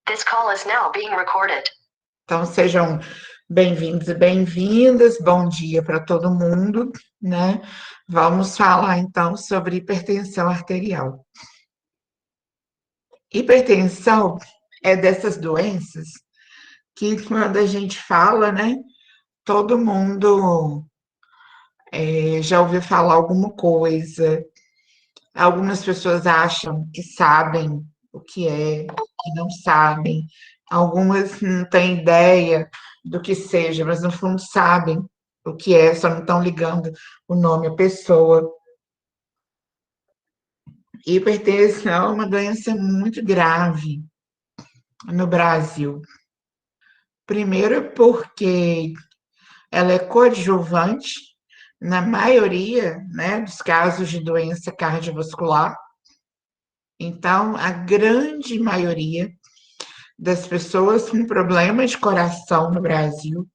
This call is now being recorded. Então, sejam bem-vindos e bem-vindas, bom dia para todo mundo, né? Vamos falar, então, sobre hipertensão arterial. Hipertensão é dessas doenças que, quando a gente fala, né, todo mundo já ouviu falar alguma coisa, algumas pessoas acham que sabem o que é, que não sabem, algumas não têm ideia do que seja, mas no fundo sabem o que é, só não estão ligando o nome à pessoa. Hipertensão é uma doença muito grave no Brasil. Primeiro, porque ela é coadjuvante na maioria, né, dos casos de doença cardiovascular. Então, a grande maioria das pessoas com problemas de coração no Brasil,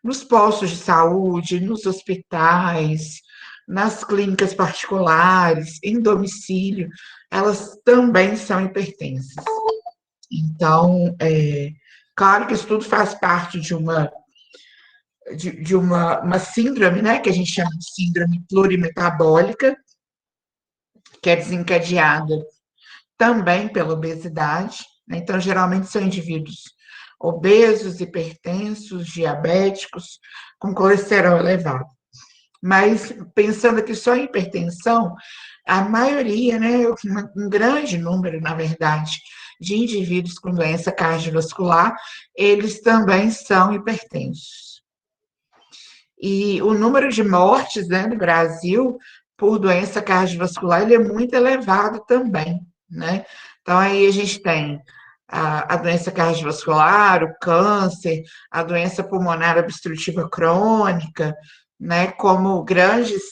nos postos de saúde, nos hospitais, nas clínicas particulares, em domicílio, elas também são hipertensas. Então, claro que isso tudo faz parte de uma síndrome, né, que a gente chama de síndrome plurimetabólica, que é desencadeada também pela obesidade, né? Então, geralmente são indivíduos obesos, hipertensos, diabéticos, com colesterol elevado. Mas, pensando aqui só em hipertensão, a maioria, né, um grande número, na verdade, de indivíduos com doença cardiovascular, eles também são hipertensos. E o número de mortes, né, no Brasil por doença cardiovascular, ele é muito elevado também, né? Então, aí a gente tem a doença cardiovascular, o câncer, a doença pulmonar obstrutiva crônica, né, como grandes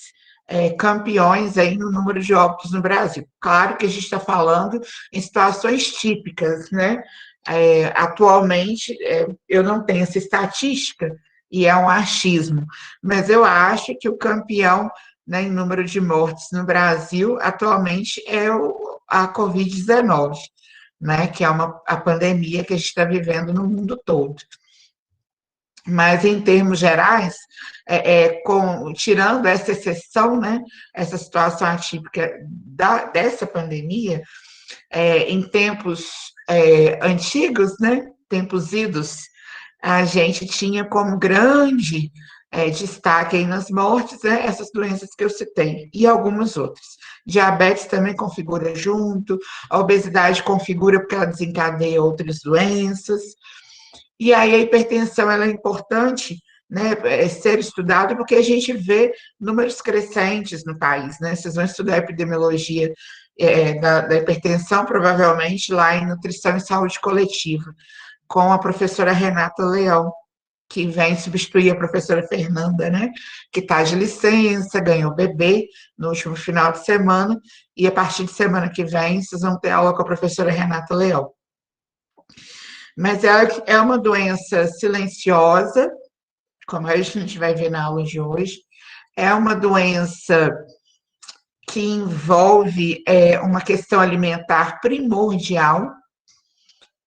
campeões aí no número de óbitos no Brasil. Claro que a gente está falando em situações típicas, né? Atualmente, eu não tenho essa estatística, e é um achismo, mas eu acho que o campeão, né, em número de mortes no Brasil atualmente é a Covid-19, né, que é a pandemia que a gente está vivendo no mundo todo. Mas, em termos gerais, tirando essa exceção, né, essa situação atípica dessa pandemia, em tempos antigos, né, tempos idos, a gente tinha como grande destaque aí nas mortes, né, essas doenças que eu citei, e algumas outras. Diabetes também configura junto, a obesidade configura porque ela desencadeia outras doenças, e aí a hipertensão ela é importante, né, ser estudada porque a gente vê números crescentes no país, né, vocês vão estudar a epidemiologia da hipertensão, provavelmente lá em Nutrição e Saúde Coletiva, com a professora Renata Leão, que vem substituir a professora Fernanda, né, que está de licença, ganhou bebê no último final de semana, e a partir de semana que vem vocês vão ter aula com a professora Renata Leão. Mas ela é uma doença silenciosa, como a gente vai ver na aula de hoje, é uma doença que envolve uma questão alimentar primordial,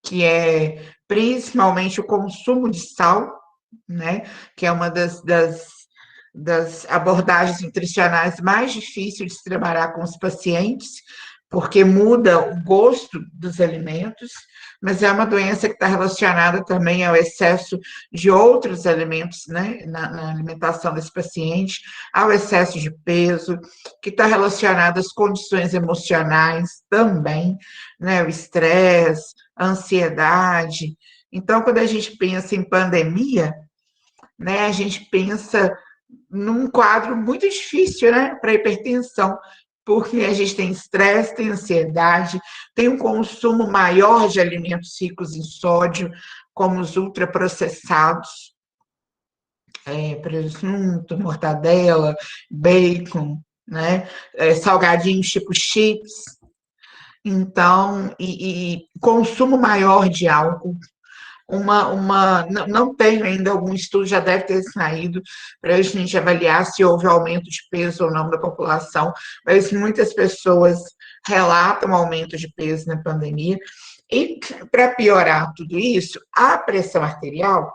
que é principalmente o consumo de sal, né? Que é uma das abordagens nutricionais mais difíceis de se trabalhar com os pacientes, porque muda o gosto dos alimentos, mas é uma doença que está relacionada também ao excesso de outros alimentos, né, na alimentação desse paciente, ao excesso de peso, que está relacionado às condições emocionais também, né, o estresse, a ansiedade. Então, quando a gente pensa em pandemia, né, a gente pensa num quadro muito difícil, né, para hipertensão, porque a gente tem estresse, tem ansiedade, tem um consumo maior de alimentos ricos em sódio, como os ultraprocessados, presunto, mortadela, bacon, né, salgadinhos tipo chips. Então, e consumo maior de álcool, não tenho ainda algum estudo, já deve ter saído, para a gente avaliar se houve aumento de peso ou não da população, mas muitas pessoas relatam aumento de peso na pandemia. E para piorar tudo isso, a pressão arterial,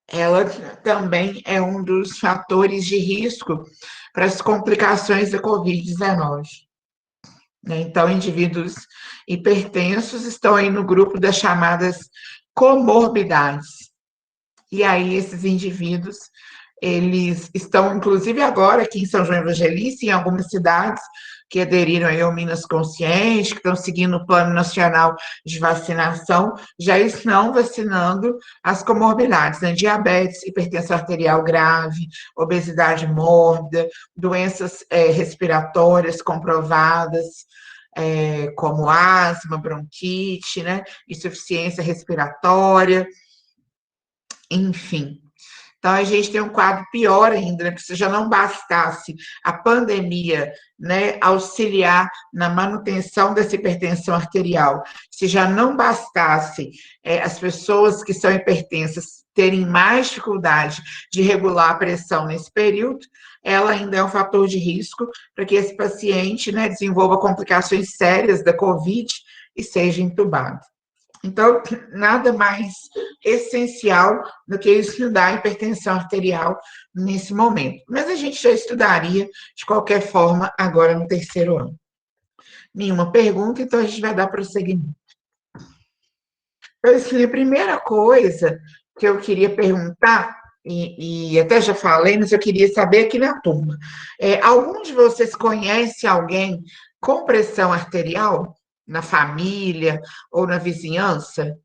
ela também é um dos fatores de risco para as complicações da Covid-19. Né? Então, indivíduos hipertensos estão aí no grupo das chamadas comorbidades. E aí, esses indivíduos, eles estão, inclusive agora, aqui em São João Evangelista, em algumas cidades que aderiram aí ao Minas Consciente, que estão seguindo o Plano Nacional de Vacinação, já estão vacinando as comorbidades, né? Diabetes, hipertensão arterial grave, obesidade mórbida, doenças respiratórias comprovadas, como asma, bronquite, né? Insuficiência respiratória, enfim. Então, a gente tem um quadro pior ainda, né? Porque se já não bastasse a pandemia, né, auxiliar na manutenção dessa hipertensão arterial, se já não bastasse as pessoas que são hipertensas terem mais dificuldade de regular a pressão nesse período, ela ainda é um fator de risco para que esse paciente, né, desenvolva complicações sérias da COVID e seja entubado. Então, nada mais essencial do que estudar a hipertensão arterial nesse momento. Mas a gente já estudaria, de qualquer forma, agora no terceiro ano. Nenhuma pergunta, então a gente vai dar prosseguimento. Então, assim, a primeira coisa que eu queria perguntar, e até já falei, mas eu queria saber aqui na turma, algum de vocês conhece alguém com pressão arterial na família ou na vizinhança?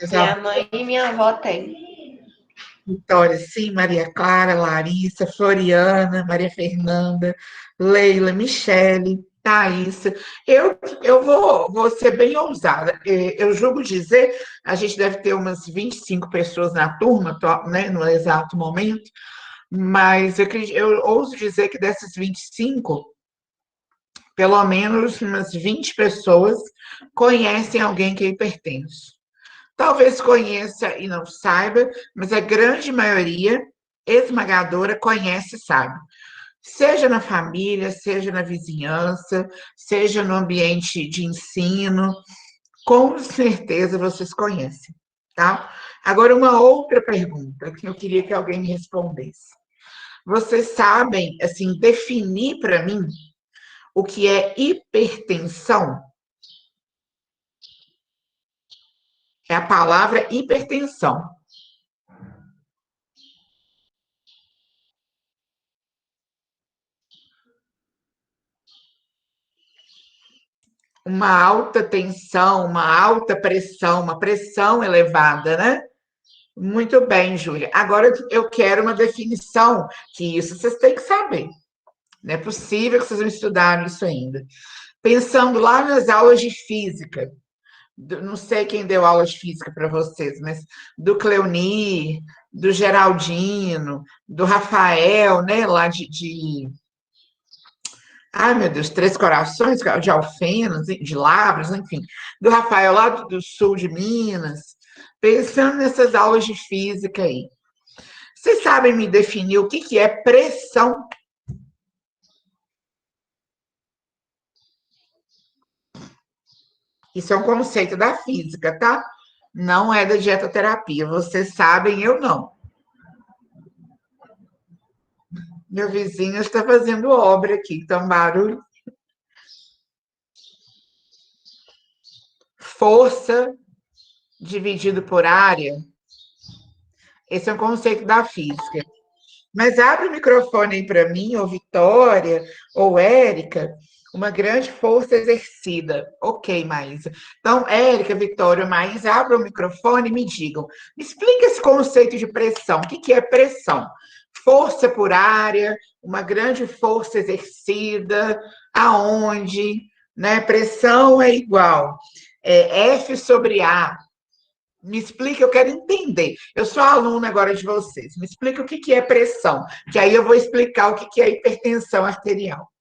Minha mãe e minha avó têm. Vitória, sim, Maria Clara, Larissa, Floriana, Maria Fernanda, Leila, Michele, Thaisa. Eu vou ser bem ousada. Eu julgo dizer, a gente deve ter umas 25 pessoas na turma, né, no exato momento, mas eu ouso dizer que dessas 25, pelo menos umas 20 pessoas conhecem alguém que é hipertenso. Talvez conheça e não saiba, mas a grande maioria esmagadora conhece e sabe. Seja na família, seja na vizinhança, seja no ambiente de ensino, com certeza vocês conhecem, tá? Agora, uma outra pergunta que eu queria que alguém me respondesse. Vocês sabem, assim, definir para mim o que é hipertensão? É a palavra hipertensão. Uma alta tensão, uma alta pressão, uma pressão elevada, né? Muito bem, Júlia. Agora eu quero uma definição, que isso vocês têm que saber. Não é possível que vocês não estudaram isso ainda. Pensando lá nas aulas de física, não sei quem deu aula de física para vocês, mas do Cleoni, do Geraldino, do Rafael, né, lá ai, meu Deus, Três Corações, de Alfenas, de Lavras, enfim, do Rafael lá do sul de Minas, pensando nessas aulas de física aí. Vocês sabem me definir o que é pressão? Isso é um conceito da física, tá? Não é da dietoterapia. Vocês sabem, eu não. Meu vizinho está fazendo obra aqui, então barulho. Força dividido por área. Esse é um conceito da física. Mas abre o microfone aí para mim, ou Vitória, ou Érica, uma grande força exercida. Ok, Maísa. Então, Érica, Vitória, Maísa, abram o microfone e me digam. Me explica esse conceito de pressão. O que é pressão? Força por área, uma grande força exercida, aonde, né? Pressão é igual. F sobre A. Me explica, eu quero entender. Eu sou aluna agora de vocês. Me explica o que é pressão, que aí eu vou explicar o que é hipertensão arterial.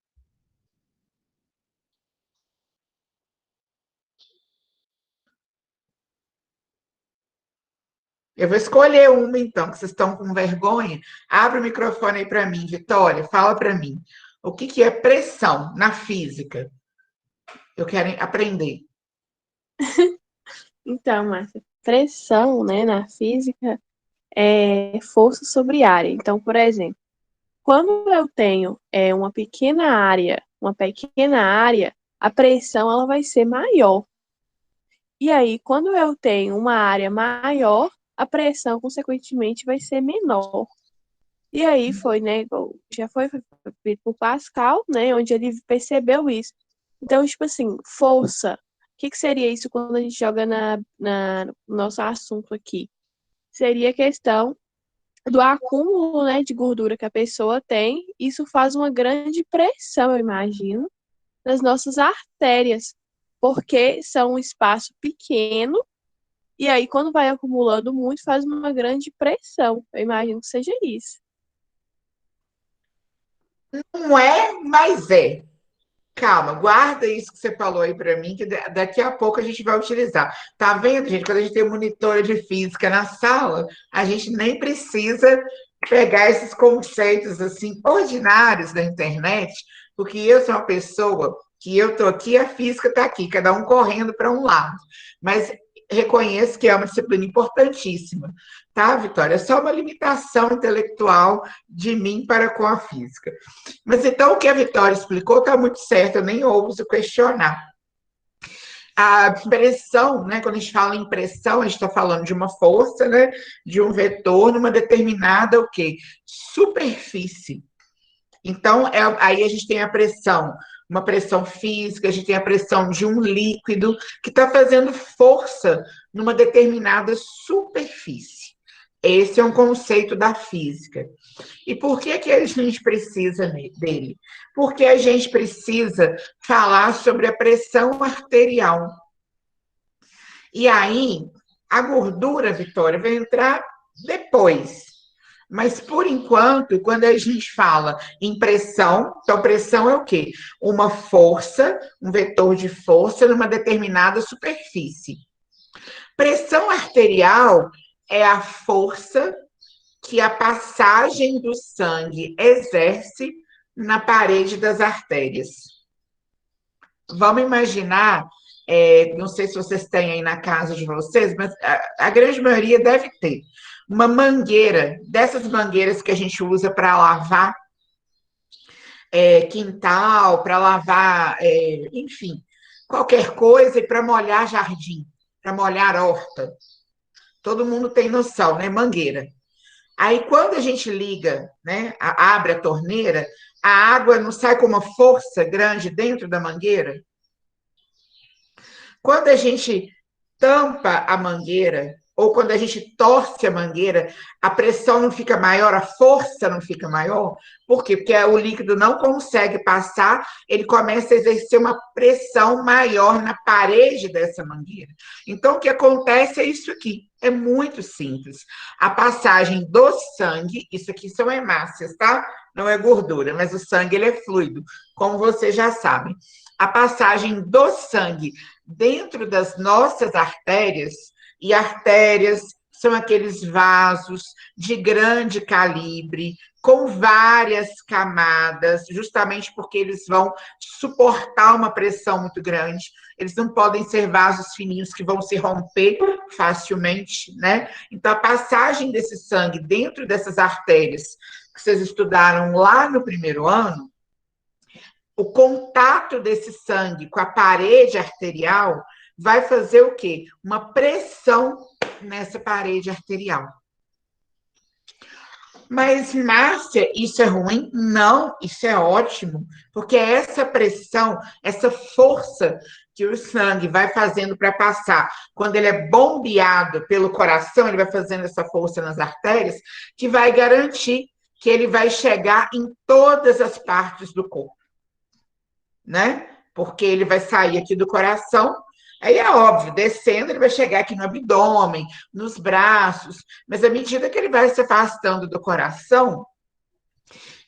Eu vou escolher uma, então, que vocês estão com vergonha. Abre o microfone aí para mim, Vitória, fala para mim. O que que é pressão na física? Eu quero aprender. Então, Márcia, pressão, né, na física é força sobre área. Então, por exemplo, quando eu tenho uma pequena área, a pressão ela vai ser maior. E aí, quando eu tenho uma área maior, a pressão, consequentemente, vai ser menor. E aí foi, né, já foi feito por Pascal, né, onde ele percebeu isso. Então, tipo assim, força. O que seria isso quando a gente joga no nosso assunto aqui? Seria a questão do acúmulo, né, de gordura que a pessoa tem. Isso faz uma grande pressão, eu imagino, nas nossas artérias, porque são um espaço pequeno, e aí quando vai acumulando muito, faz uma grande pressão. Eu imagino que seja isso. Não é, mas é. Calma, guarda isso que você falou aí para mim, que daqui a pouco a gente vai utilizar. Tá vendo, gente? Quando a gente tem monitora de física na sala, a gente nem precisa pegar esses conceitos assim ordinários da internet, porque eu sou uma pessoa que eu tô aqui, a física está aqui, cada um correndo para um lado. Mas reconheço que é uma disciplina importantíssima, tá, Vitória? É só uma limitação intelectual de mim para com a física. Mas então o que a Vitória explicou está muito certo, eu nem ouso questionar. A pressão, né, quando a gente fala em pressão, a gente está falando de uma força, né, de um vetor numa determinada o quê? Superfície. Então, aí a gente tem a pressão, uma pressão física, a gente tem a pressão de um líquido que está fazendo força numa determinada superfície. Esse é um conceito da física. E por que que a gente precisa dele? Porque a gente precisa falar sobre a pressão arterial. E aí, a gordura, Vitória, vai entrar depois. Mas, por enquanto, quando a gente fala em pressão, então pressão é o quê? Uma força, um vetor de força numa determinada superfície. Pressão arterial é a força que a passagem do sangue exerce na parede das artérias. Vamos imaginar, não sei se vocês têm aí na casa de vocês, mas a grande maioria deve ter uma mangueira, dessas mangueiras que a gente usa para lavar quintal, para lavar, enfim, qualquer coisa, e para molhar jardim, para molhar horta. Todo mundo tem noção, né? Mangueira. Aí, quando a gente liga, né, abre a torneira, a água não sai com uma força grande dentro da mangueira? Quando a gente tampa a mangueira, ou quando a gente torce a mangueira, a pressão não fica maior, a força não fica maior? Por quê? Porque o líquido não consegue passar, ele começa a exercer uma pressão maior na parede dessa mangueira. Então, o que acontece é isso aqui. É muito simples. A passagem do sangue, isso aqui são hemácias, tá? Não é gordura, mas o sangue ele é fluido, como vocês já sabem. A passagem do sangue dentro das nossas artérias, e artérias são aqueles vasos de grande calibre, com várias camadas, justamente porque eles vão suportar uma pressão muito grande. Eles não podem ser vasos fininhos que vão se romper facilmente, né? Então, a passagem desse sangue dentro dessas artérias que vocês estudaram lá no primeiro ano, o contato desse sangue com a parede arterial vai fazer o quê? Uma pressão nessa parede arterial. Mas, Márcia, isso é ruim? Não, isso é ótimo, porque essa pressão, essa força que o sangue vai fazendo para passar, quando ele é bombeado pelo coração, ele vai fazendo essa força nas artérias, que vai garantir que ele vai chegar em todas as partes do corpo, né? Porque ele vai sair aqui do coração, aí é óbvio, descendo, ele vai chegar aqui no abdômen, nos braços, mas à medida que ele vai se afastando do coração,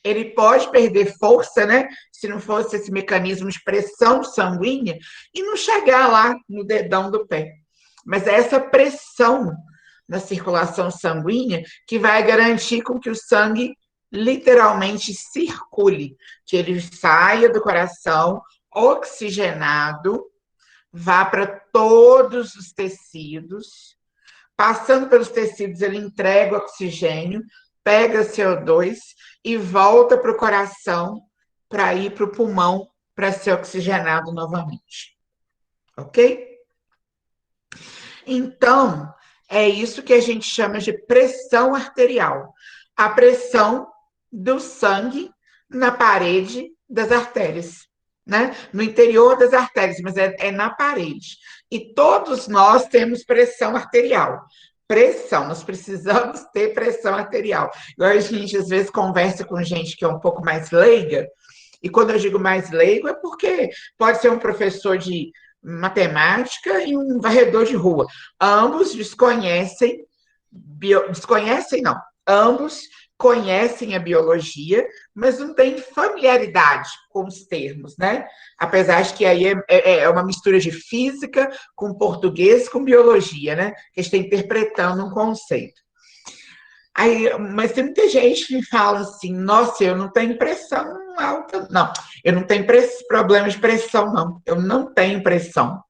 ele pode perder força, né? Se não fosse esse mecanismo de pressão sanguínea, e não chegar lá no dedão do pé. Mas essa pressão na circulação sanguínea que vai garantir com que o sangue literalmente circule, que ele saia do coração oxigenado, vá para todos os tecidos, passando pelos tecidos, ele entrega o oxigênio, pega CO2 e volta para o coração para ir para o pulmão para ser oxigenado novamente. Ok? Então, é isso que a gente chama de pressão arterial. A pressão do sangue na parede das artérias, né? No interior das artérias, mas é na parede. E todos nós temos pressão arterial. Pressão, nós precisamos ter pressão arterial. Igual a gente, às vezes, conversa com gente que é um pouco mais leiga, e quando eu digo mais leigo, é porque pode ser um professor de matemática e um varredor de rua. Ambos desconhecem, desconhecem não, ambos conhecem a biologia, mas não têm familiaridade com os termos, né? Apesar de que aí é uma mistura de física com português com biologia, né? Que a gente está interpretando um conceito. Aí, mas tem muita gente que fala assim, nossa, eu não tenho pressão alta, não, eu não tenho problema de pressão, não, eu não tenho pressão.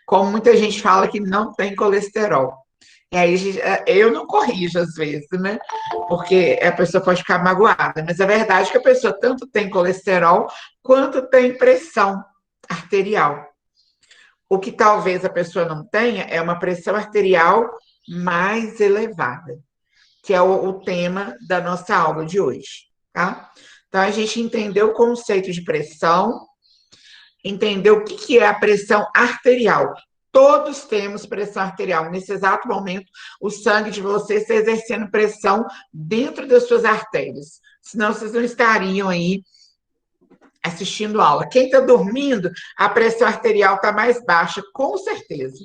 Como muita gente fala que não tem colesterol. E aí eu não corrijo às vezes, né? Porque a pessoa pode ficar magoada, mas a verdade é que a pessoa tanto tem colesterol quanto tem pressão arterial. O que talvez a pessoa não tenha é uma pressão arterial mais elevada, que é o tema da nossa aula de hoje, tá? Então, a gente entendeu o conceito de pressão, entendeu o que é a pressão arterial. Todos temos pressão arterial. Nesse exato momento, o sangue de vocês está exercendo pressão dentro das suas artérias. Senão, vocês não estariam aí assistindo aula. Quem está dormindo, a pressão arterial está mais baixa, com certeza.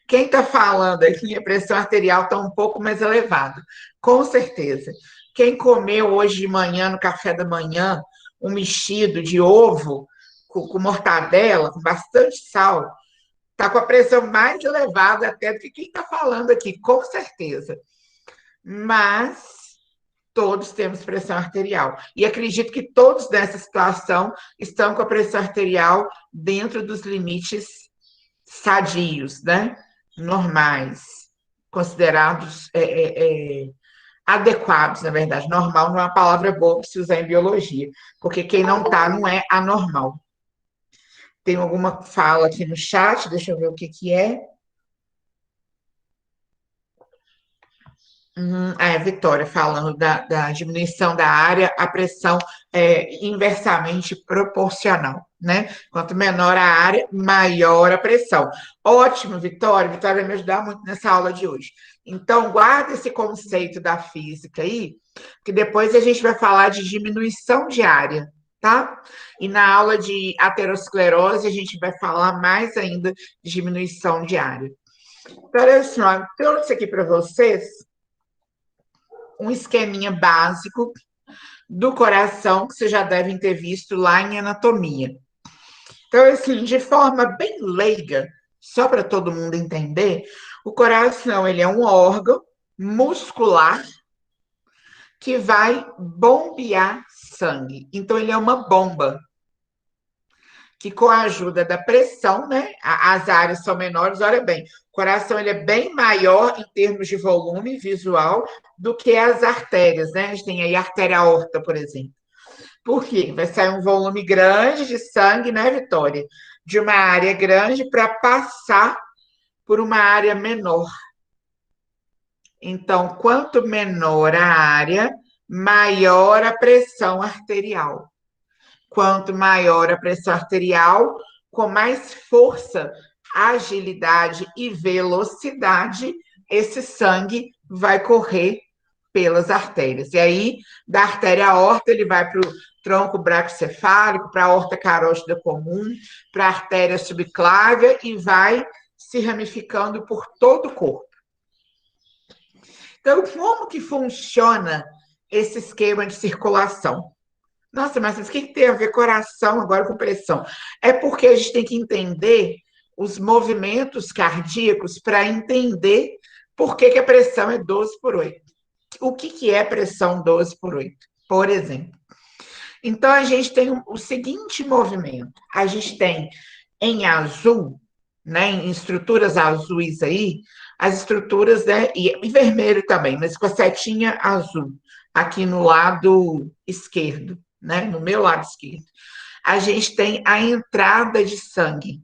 Quem está falando aqui, a pressão arterial está um pouco mais elevada, com certeza. Quem comeu hoje de manhã, no café da manhã, um mexido de ovo com mortadela, com bastante sal, está com a pressão mais elevada até do que quem está falando aqui, com certeza. Mas todos temos pressão arterial. E acredito que todos nessa situação estão com a pressão arterial dentro dos limites sadios, né? Normais, considerados adequados, na verdade. Normal não é uma palavra boa para se usar em biologia, porque quem não está não é anormal. Tem alguma fala aqui no chat, deixa eu ver o que é. Vitória falando da diminuição da área, a pressão é inversamente proporcional, né? Quanto menor a área, maior a pressão. Ótimo, Vitória. Vitória vai me ajudar muito nessa aula de hoje. Então, guarda esse conceito da física aí, que depois a gente vai falar de diminuição de área, tá? E na aula de aterosclerose, a gente vai falar mais ainda de diminuição de área. Então, olha só, eu trouxe aqui para vocês um esqueminha básico do coração que vocês já devem ter visto lá em anatomia. Então, assim, de forma bem leiga, só para todo mundo entender, o coração ele é um órgão muscular que vai bombear sangue. Então, ele é uma bomba que, com a ajuda da pressão, né? As áreas são menores, olha bem, o coração ele é bem maior em termos de volume visual do que as artérias, né? A gente tem aí a artéria aorta, por exemplo. Por quê? Vai sair um volume grande de sangue, né, Vitória? De uma área grande para passar por uma área menor. Então, quanto menor a área, maior a pressão arterial. Quanto maior a pressão arterial, com mais força, agilidade e velocidade, esse sangue vai correr pelas artérias. E aí, da artéria aorta, ele vai para o tronco braquiocefálico, para a aorta carótida comum, para a artéria subclávia e vai se ramificando por todo o corpo. Então, como que funciona esse esquema de circulação? Nossa, mas o que tem a ver coração agora com pressão? É porque a gente tem que entender os movimentos cardíacos para entender Por que que a pressão é 12/8? O que é pressão 12/8? Por exemplo. Então, a gente tem o seguinte movimento. A gente tem em azul, né, em estruturas azuis aí, as estruturas, né, e vermelho também, mas com a setinha azul, aqui no lado esquerdo, né, no meu lado esquerdo. A gente tem a entrada de sangue,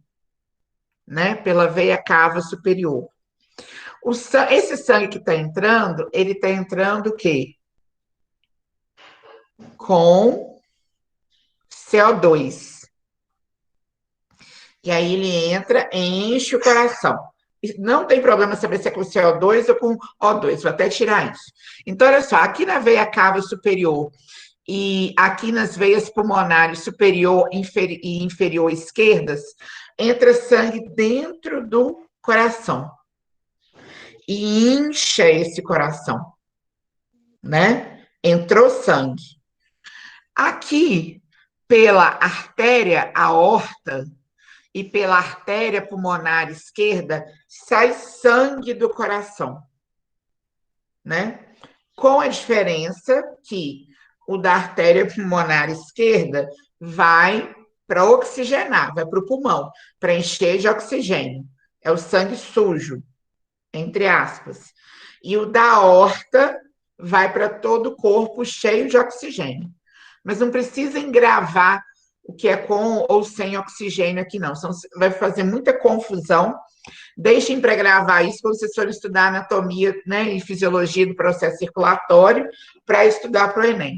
né, pela veia cava superior. Esse sangue que está entrando, ele está entrando o quê? Com CO2. E aí ele entra, enche o coração. Não tem problema saber se é com CO2 ou com O2, vou até tirar isso. Então, olha só, aqui na veia cava superior e aqui nas veias pulmonares superior e inferior esquerdas, entra sangue dentro do coração e incha esse coração, né? Entrou sangue. Aqui, pela artéria aorta e pela artéria pulmonar esquerda, sai sangue do coração, né? Com a diferença que o da artéria pulmonar esquerda vai para oxigenar, vai para o pulmão, para encher de oxigênio. É o sangue sujo, entre aspas. E o da aorta vai para todo o corpo cheio de oxigênio. Mas não precisa engravar o que é com ou sem oxigênio aqui, não. Vai fazer muita confusão. Deixem para gravar isso quando vocês forem estudar anatomia, né, e fisiologia do processo circulatório, para estudar para o Enem.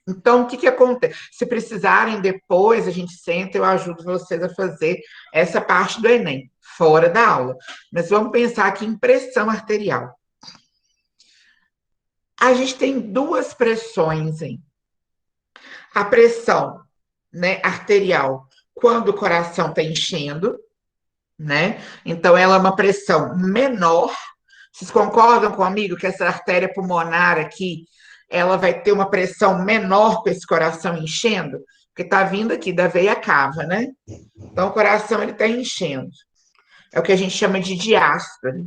Então, o que, que acontece? Se precisarem depois, a gente senta, eu ajudo vocês a fazer essa parte do Enem, fora da aula. Mas vamos pensar aqui em pressão arterial. A gente tem duas pressões, hein? A pressão, né, arterial, quando o coração está enchendo, né? Então, ela é uma pressão menor. Vocês concordam comigo que essa artéria pulmonar aqui, ela vai ter uma pressão menor com esse coração enchendo? Porque está vindo aqui da veia cava, né? Então, o coração ele está enchendo. É o que a gente chama de diástole.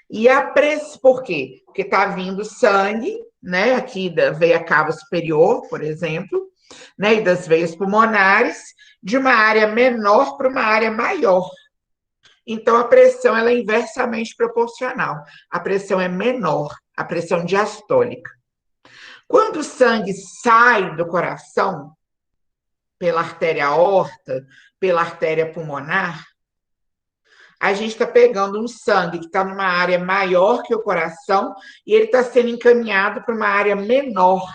E a pressão, por quê? Porque está vindo sangue, né? Aqui da veia cava superior, por exemplo, né? E das veias pulmonares, de uma área menor para uma área maior. Então, a pressão ela é inversamente proporcional. A pressão é menor, a pressão diastólica. Quando o sangue sai do coração, pela artéria aorta, pela artéria pulmonar, a gente está pegando um sangue que está numa área maior que o coração e ele está sendo encaminhado para uma área menor.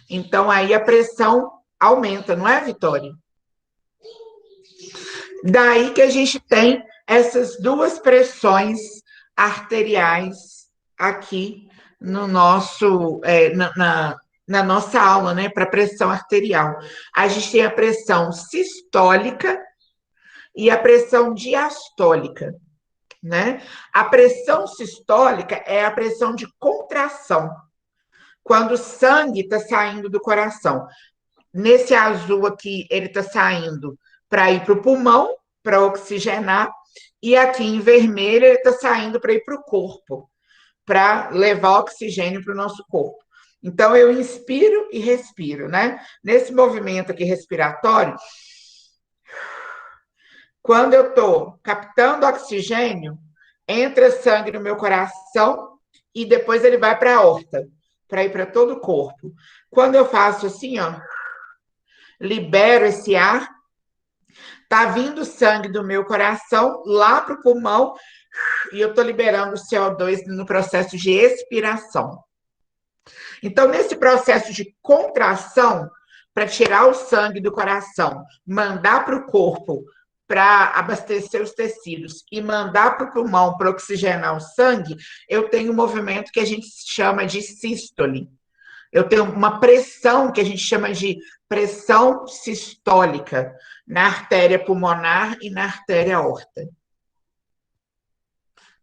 Então, aí a pressão aumenta, não é, Vitória? Daí que a gente tem essas duas pressões arteriais aqui no nosso, na nossa aula, né, para pressão arterial. A gente tem a pressão sistólica e a pressão diastólica, né? A pressão sistólica é a pressão de contração, quando o sangue está saindo do coração. Nesse azul aqui, ele está saindo para ir para o pulmão, para oxigenar, e aqui em vermelho ele está saindo para ir para o corpo, para levar oxigênio para o nosso corpo. Então, eu inspiro e respiro, né? Nesse movimento aqui respiratório, quando eu estou captando oxigênio, entra sangue no meu coração e depois ele vai para a aorta, para ir para todo o corpo. Quando eu faço assim, ó, libero esse ar, tá vindo sangue do meu coração lá para o pulmão e eu estou liberando o CO2 no processo de expiração. Então, nesse processo de contração, para tirar o sangue do coração, mandar para o corpo para abastecer os tecidos e mandar para o pulmão para oxigenar o sangue, eu tenho um movimento que a gente chama de sístole. Eu tenho uma pressão que a gente chama de pressão sistólica na artéria pulmonar e na artéria aorta,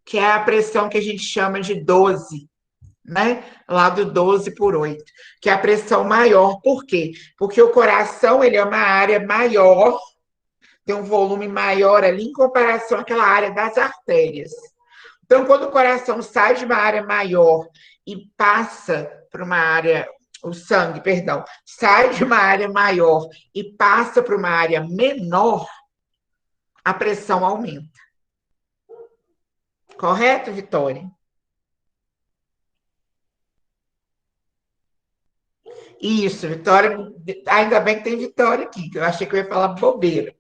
que é a pressão que a gente chama de 12, né? Lá do 12/8, que é a pressão maior. Por quê? Porque o coração ele é uma área maior, tem um volume maior ali em comparação àquela área das artérias. Então, quando o coração sai de uma área maior e passa para uma área, o sangue, perdão, sai de uma área maior e passa para uma área menor, a pressão aumenta. Correto, Vitória? Isso, Vitória, ainda bem que tem Vitória aqui, que eu achei que eu ia falar bobeira.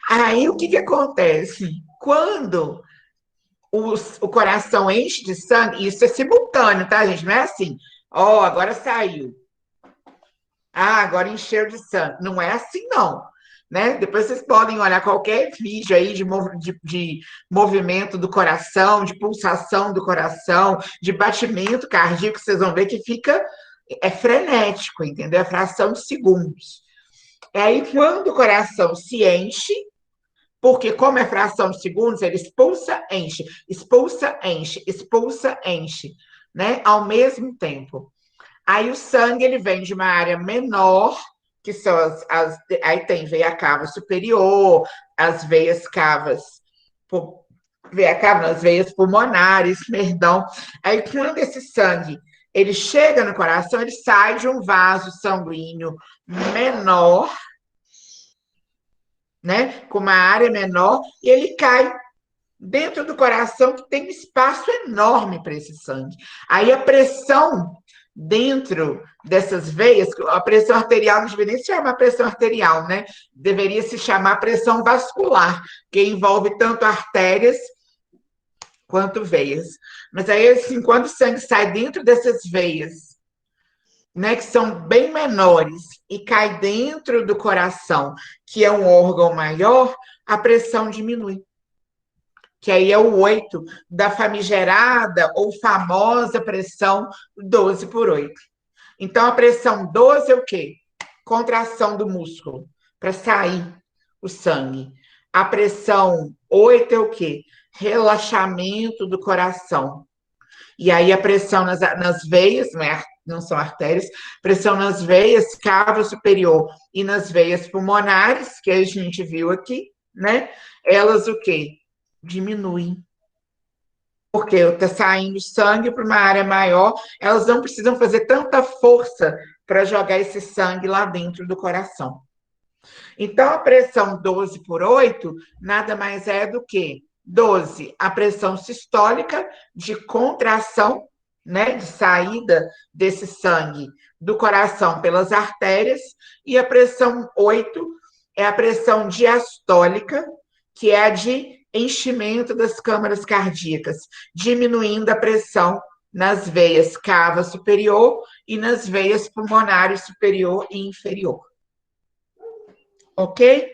Aí, o que acontece? Quando o coração enche de sangue, isso é simultâneo, tá, gente? Não é assim, ó, agora saiu. Ah, agora encheu de sangue. Não é assim, não. Né? Depois vocês podem olhar qualquer vídeo aí de movimento do coração, de pulsação do coração, de batimento cardíaco, vocês vão ver que fica frenético, entendeu? É fração de segundos. E aí, quando o coração se enche, porque como é fração de segundos, ele expulsa, enche, expulsa, enche, expulsa, enche, né? Ao mesmo tempo. Aí o sangue, ele vem de uma área menor, que são aí tem veia cava superior, as veias cavas, as veias pulmonares, perdão. Aí quando esse sangue, ele chega no coração, ele sai de um vaso sanguíneo menor, né, com uma área menor, e ele cai dentro do coração, que tem um espaço enorme para esse sangue. Aí a pressão dentro dessas veias, a pressão arterial não deveria nem se chamar pressão arterial, né? Deveria se chamar pressão vascular, que envolve tanto artérias quanto veias. Mas aí, assim, quando o sangue sai dentro dessas veias, né, que são bem menores, e cai dentro do coração, que é um órgão maior, a pressão diminui. Que aí é o 8 da famigerada ou famosa pressão 12 por 8. Então, a pressão 12 é o quê? Contração do músculo, para sair o sangue. A pressão 8 é o quê? Relaxamento do coração. E aí a pressão nas veias, não são artérias, pressão nas veias, cava superior e nas veias pulmonares, que a gente viu aqui, né? Elas o quê? Diminuem. Porque está saindo sangue para uma área maior, elas não precisam fazer tanta força para jogar esse sangue lá dentro do coração. Então, a pressão 12 por 8 nada mais é do que 12, a pressão sistólica de contração, né, de saída desse sangue do coração pelas artérias, e a pressão 8 é a pressão diastólica, que é a de enchimento das câmaras cardíacas, diminuindo a pressão nas veias cava superior e nas veias pulmonares superior e inferior. Ok?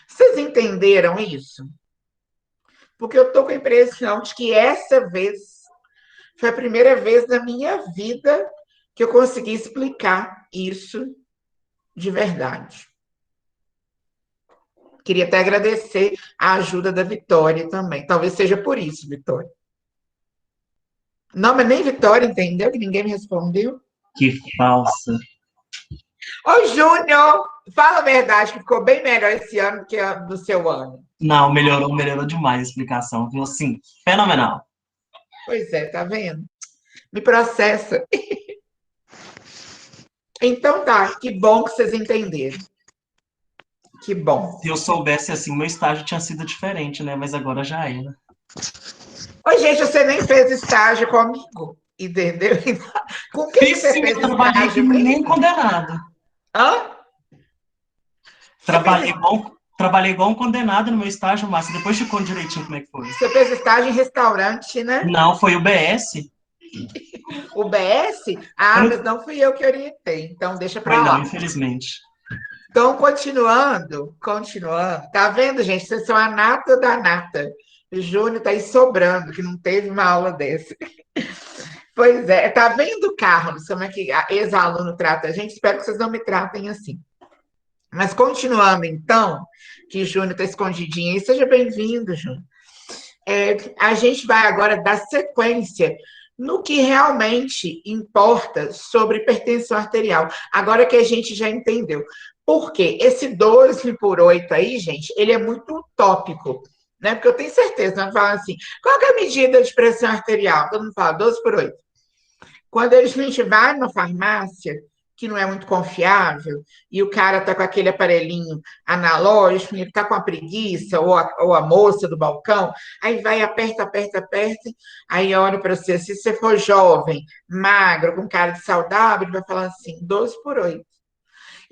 Vocês entenderam isso? Porque eu estou com a impressão de que essa vez foi a primeira vez na minha vida que eu consegui explicar isso de verdade. Queria até agradecer a ajuda da Vitória também. Talvez seja por isso, Vitória. Não, mas nem Vitória entendeu, que ninguém me respondeu. Que falsa. Ô, Júnior, fala a verdade, que ficou bem melhor esse ano do que no seu ano. Não, melhorou demais a explicação, viu? Assim, fenomenal. Pois é, tá vendo? Me processa. Então tá, que bom que vocês entenderam. Que bom. Se eu soubesse assim, meu estágio tinha sido diferente, né? Mas agora já era. Ô, gente, você nem fez estágio comigo, entendeu? Com quem você fez estágio? Nem condenado. Hã? Trabalhei igual um condenado no meu estágio, Márcia. Depois te conto direitinho como é que foi. Você fez estágio em restaurante, né? Não, foi o BS. O BS? Ah, mas não fui eu que orientei, então deixa pra lá. Não, infelizmente. Então, continuando. Tá vendo, gente? Vocês são a nata da nata. O Júnior tá aí sobrando, que não teve uma aula dessa. Pois é. Tá vendo, Carlos, como é que ex-aluno trata a gente? Espero que vocês não me tratem assim. Mas continuando, então, que o Júnior tá escondidinho aí. Seja bem-vindo, Júnior. A gente vai agora dar sequência no que realmente importa sobre hipertensão arterial. Agora que a gente já entendeu. Por quê? Esse 12/8 aí, gente, ele é muito utópico, né? Porque eu tenho certeza, nós falamos assim, qual que é a medida de pressão arterial? Todo mundo fala 12/8. Quando a gente vai numa farmácia, que não é muito confiável, e o cara está com aquele aparelhinho analógico, ele está com a preguiça, ou a moça do balcão, aí vai, aperta, aperta, aperta, aí olha para você, se você for jovem, magro, com cara de saudável, ele vai falar assim, 12/8.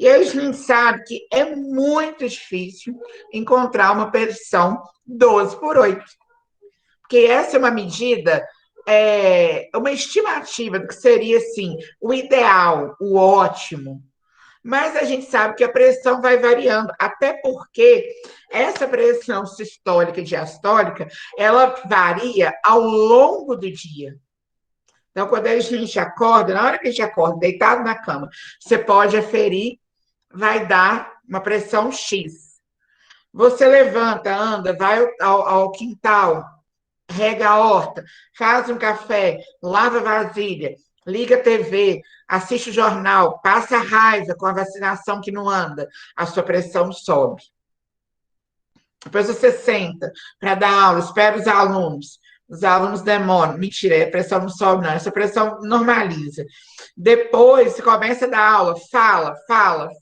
E aí a gente sabe que é muito difícil encontrar uma pressão 12/8, porque essa é uma medida, uma estimativa do que seria, assim, o ideal, o ótimo. Mas a gente sabe que a pressão vai variando, até porque essa pressão sistólica e diastólica, ela varia ao longo do dia. Então, quando a gente acorda, na hora que a gente acorda, deitado na cama, você pode aferir, vai dar uma pressão X. Você levanta, anda, vai ao quintal, rega a horta, faz um café, lava a vasilha, liga a TV, assiste o jornal, passa raiva com a vacinação que não anda, a sua pressão sobe. Depois você senta para dar aula, espera os alunos demoram. Mentira, a pressão não sobe, não, essa pressão normaliza. Depois você começa a dar aula,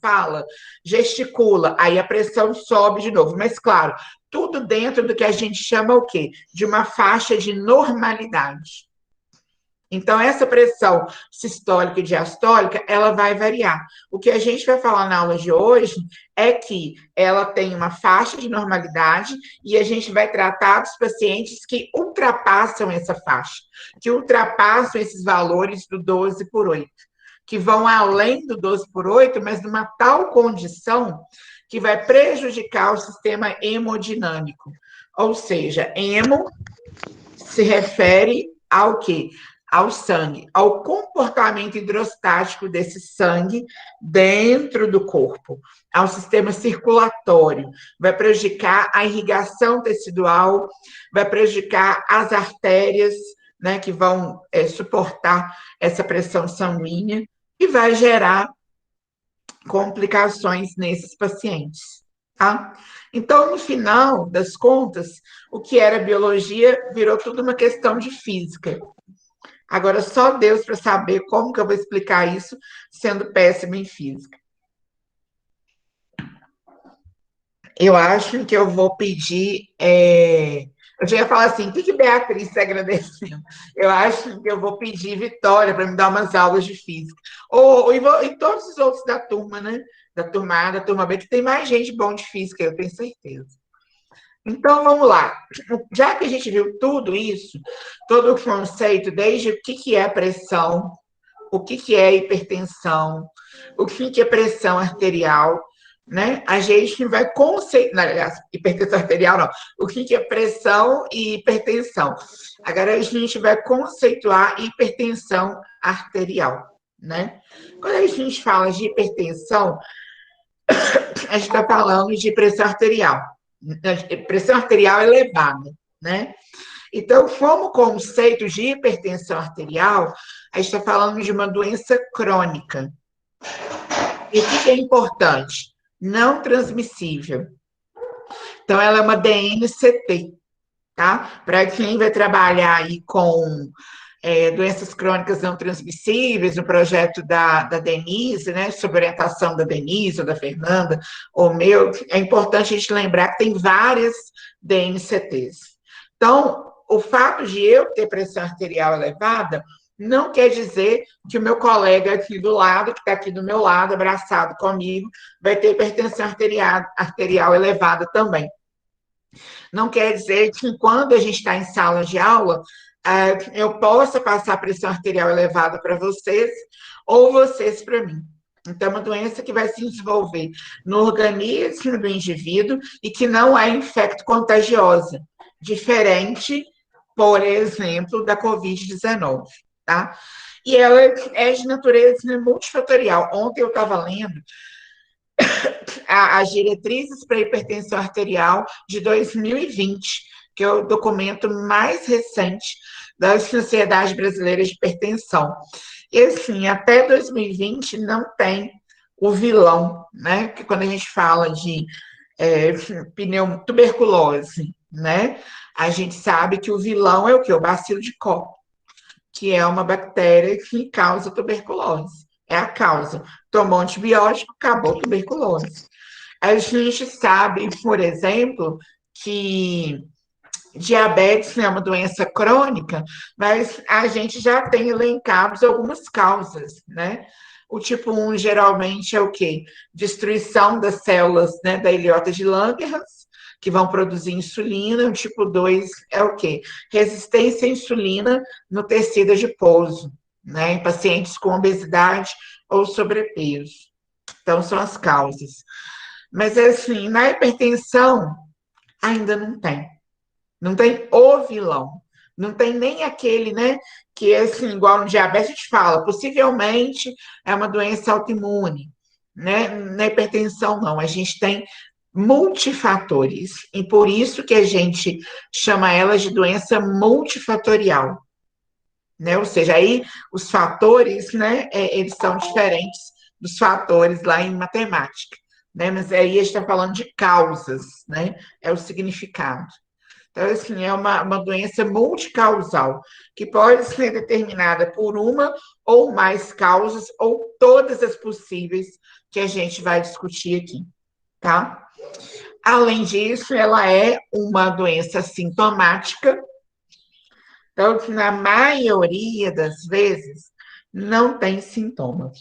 fala, gesticula, aí a pressão sobe de novo. Mas, claro, tudo dentro do que a gente chama o quê? De uma faixa de normalidade. Então, essa pressão sistólica e diastólica, ela vai variar. O que a gente vai falar na aula de hoje é que ela tem uma faixa de normalidade e a gente vai tratar dos pacientes que ultrapassam essa faixa, que ultrapassam esses valores do 12/8, que vão além do 12/8, mas numa tal condição que vai prejudicar o sistema hemodinâmico. Ou seja, hemo se refere ao quê? Ao sangue, ao comportamento hidrostático desse sangue dentro do corpo, ao sistema circulatório, vai prejudicar a irrigação tecidual, vai prejudicar as artérias, né, que vão suportar essa pressão sanguínea e vai gerar complicações nesses pacientes. Tá? Então, no final das contas, o que era biologia virou tudo uma questão de física. Agora, só Deus para saber como que eu vou explicar isso sendo péssima em física. Eu acho que eu vou pedir. Eu já ia falar assim: o que Beatriz está agradecendo? Eu acho que eu vou pedir Vitória para me dar umas aulas de física. E todos os outros da turma, né? Da turma A, da turma B, que tem mais gente bom de física, eu tenho certeza. Então, vamos lá. Já que a gente viu tudo isso, todo o conceito, desde o que é pressão, o que é hipertensão, o que é pressão arterial, né? A gente vai conceituar, aliás, hipertensão arterial não, o que é pressão e hipertensão. Agora a gente vai conceituar hipertensão arterial, né? Quando a gente fala de hipertensão, a gente está falando de pressão arterial elevada, né? Então, como conceito de hipertensão arterial, a gente está falando de uma doença crônica. E o que é importante? Não transmissível. Então, ela é uma DNCT, tá? Para quem vai trabalhar aí com doenças crônicas não transmissíveis, no projeto da Denise, né, sob orientação da Denise ou da Fernanda, ou meu, é importante a gente lembrar que tem várias DNCTs. Então, o fato de eu ter pressão arterial elevada não quer dizer que o meu colega aqui do lado, que está aqui do meu lado, abraçado comigo, vai ter hipertensão arterial elevada também. Não quer dizer que quando a gente está em sala de aula, eu possa passar pressão arterial elevada para vocês, ou vocês para mim. Então, é uma doença que vai se desenvolver no organismo do indivíduo e que não é infecto-contagiosa, diferente, por exemplo, da Covid-19, tá? E ela é de natureza multifatorial. Ontem eu estava lendo as diretrizes para hipertensão arterial de 2020, que é o documento mais recente da Sociedade Brasileira de Hipertensão. E, assim, até 2020 não tem o vilão, né? Que quando a gente fala de tuberculose, né? A gente sabe que o vilão é o quê? O bacilo de Koch, que é uma bactéria que causa tuberculose. É a causa. Tomou antibiótico, acabou a tuberculose. A gente sabe, por exemplo, que diabetes é uma doença crônica, mas a gente já tem elencados algumas causas, né? O tipo 1 geralmente é o quê? Destruição das células, né, da ilhota de Langerhans, que vão produzir insulina. O tipo 2 é o quê? Resistência à insulina no tecido adiposo, né, em pacientes com obesidade ou sobrepeso. Então, são as causas. Mas, assim, na hipertensão, ainda não tem. Não tem o vilão. Não tem nem aquele, né, que é assim, igual no diabetes a gente fala, possivelmente é uma doença autoimune, né? Na hipertensão, não. A gente tem multifatores. E por isso que a gente chama ela de doença multifatorial, né? Ou seja, aí os fatores, né, eles são diferentes dos fatores lá em matemática, né? Mas aí a gente está falando de causas, né? É o significado. Então, assim, é uma doença multicausal, que pode ser determinada por uma ou mais causas, ou todas as possíveis que a gente vai discutir aqui, tá? Além disso, ela é uma doença sintomática, então, que na maioria das vezes, não tem sintomas.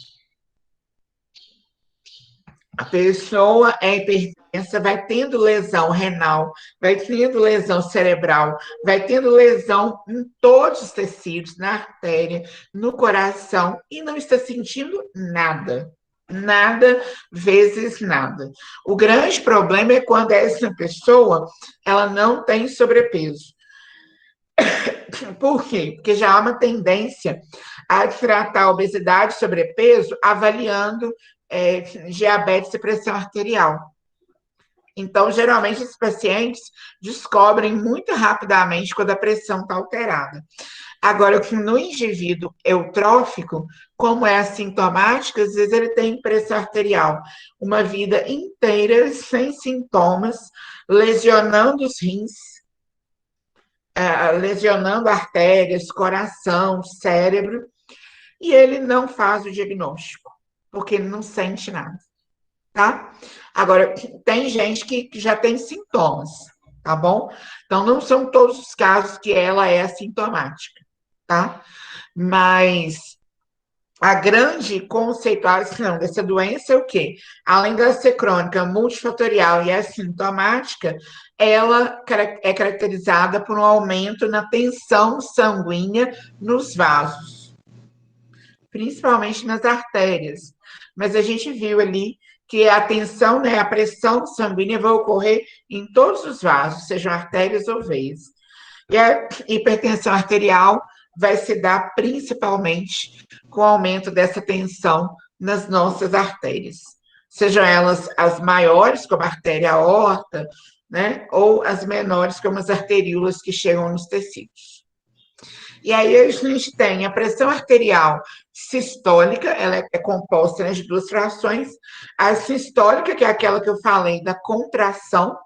A pessoa é hipertensa, vai tendo lesão renal, vai tendo lesão cerebral, vai tendo lesão em todos os tecidos, na artéria, no coração, e não está sentindo nada. Nada vezes nada. O grande problema é quando essa pessoa ela não tem sobrepeso. Por quê? Porque já há uma tendência a tratar a obesidade e sobrepeso avaliando diabetes e pressão arterial. Então, geralmente, esses pacientes descobrem muito rapidamente quando a pressão está alterada. Agora, no indivíduo eutrófico, como é assintomático, às vezes ele tem pressão arterial uma vida inteira sem sintomas, lesionando os rins, lesionando artérias, coração, cérebro, e ele não faz o diagnóstico, porque ele não sente nada, tá? Agora, tem gente que já tem sintomas, tá bom? Então, não são todos os casos que ela é assintomática, tá? Mas a grande conceituação dessa doença é o quê? Além de ser crônica, multifatorial e assintomática, ela é caracterizada por um aumento na tensão sanguínea nos vasos, principalmente nas artérias. Mas a gente viu ali que a tensão, né, a pressão sanguínea vai ocorrer em todos os vasos, sejam artérias ou veias. E a hipertensão arterial vai se dar principalmente com o aumento dessa tensão nas nossas artérias, sejam elas as maiores, como a artéria aorta, né, ou as menores, como as arteríolas que chegam nos tecidos. E aí a gente tem a pressão arterial sistólica, ela é composta, né, de duas frações. A sistólica, que é aquela que eu falei da contração,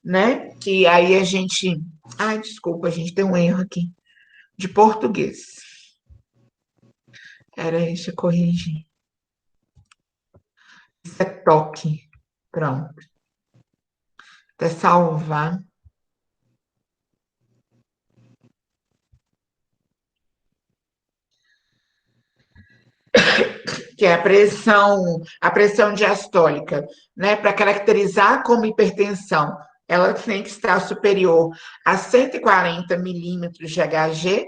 né, que aí a gente... Ai, desculpa, a gente tem um erro aqui de português. Era isso, eu corrigi. Isso é toque. Pronto. Até salvar. Que é a pressão diastólica, né? Para caracterizar como hipertensão, ela tem que estar superior a 140 milímetros de Hg,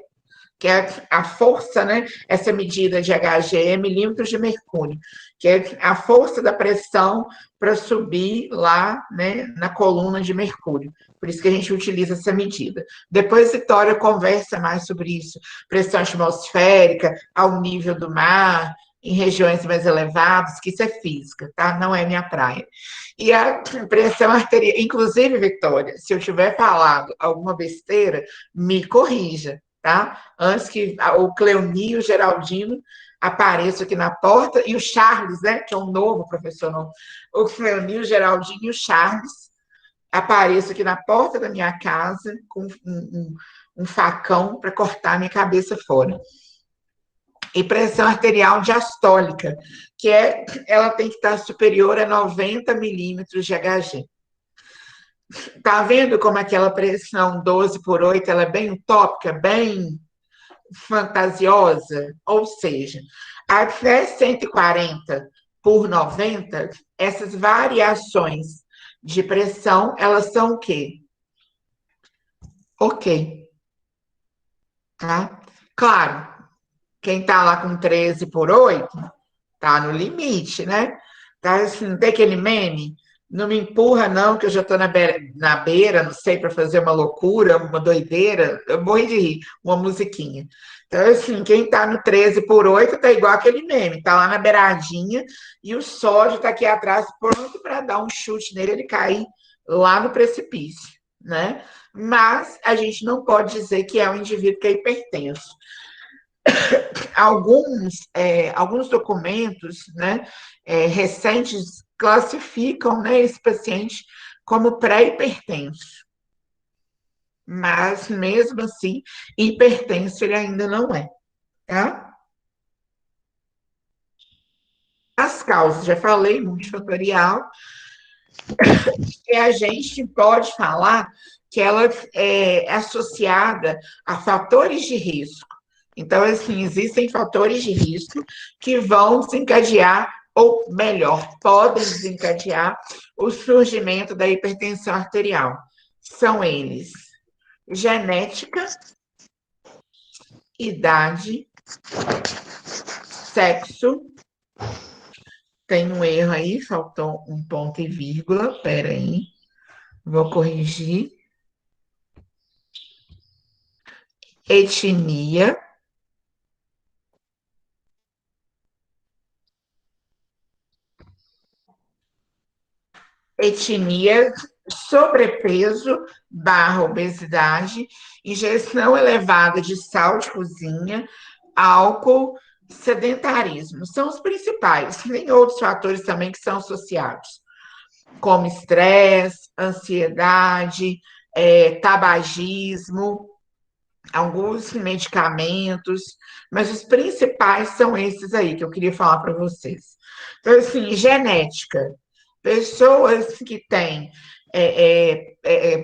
que é a força, né? Essa medida de Hg é milímetros de mercúrio, que é a força da pressão para subir lá, né, na coluna de mercúrio. Por isso que a gente utiliza essa medida. Depois, Vitória conversa mais sobre isso. Pressão atmosférica, ao nível do mar, em regiões mais elevadas, que isso é física, tá? Não é minha praia. E a pressão arterial, inclusive, Vitória, se eu tiver falado alguma besteira, me corrija, tá? Antes que o Cleoni e o Geraldino apareço aqui na porta, e o Charles, né, que é um novo professor novo, o Cleonil, o Geraldinho e o Charles, apareço aqui na porta da minha casa com um facão para cortar minha cabeça fora. E pressão arterial diastólica, que ela tem que estar superior a 90 milímetros de Hg. Tá vendo como aquela pressão 12/8 ela é bem utópica, bem fantasiosa? Ou seja, até 140/90, essas variações de pressão, elas são o quê? Ok. Tá? Claro, quem tá lá com 13/8 tá no limite, né? Tá assim, não tem aquele meme? Não me empurra, não, que eu já tô na beira, não sei, para fazer uma loucura, uma doideira. Eu morri de rir, uma musiquinha. Então, assim, quem tá no 13/8 tá igual aquele meme, tá lá na beiradinha e o sódio tá aqui atrás, pronto para dar um chute nele, ele cair lá no precipício, né? Mas a gente não pode dizer que é um indivíduo que é hipertenso. Alguns documentos, né, recentes classificam, né, esse paciente como pré-hipertenso. Mas, mesmo assim, hipertenso ele ainda não é. Tá? As causas, já falei, multifatorial, e a gente pode falar que ela é associada a fatores de risco. Então, assim, existem fatores de risco que vão desencadear, ou melhor, podem desencadear o surgimento da hipertensão arterial. São eles: genética, idade, sexo. Tem um erro aí, faltou um ponto e vírgula, peraí, vou corrigir. Etnia, sobrepeso / obesidade, ingestão elevada de sal de cozinha, álcool, sedentarismo. São os principais. Tem outros fatores também que são associados, como estresse, ansiedade, tabagismo, alguns medicamentos, mas os principais são esses aí que eu queria falar para vocês. Então, assim, genética. Pessoas que têm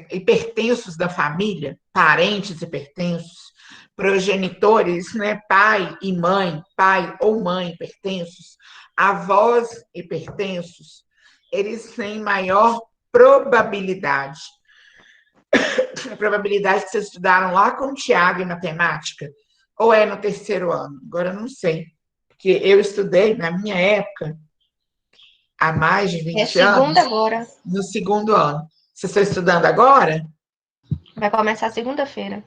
hipertensos da família, parentes hipertensos, progenitores, né, pai ou mãe hipertensos, avós hipertensos, eles têm maior probabilidade. A probabilidade que vocês estudaram lá com o Tiago em matemática, ou é no terceiro ano? Agora eu não sei, porque eu estudei na minha época, há mais de 20 anos. Agora. No segundo ano. Vocês estão estudando agora? Vai começar segunda-feira.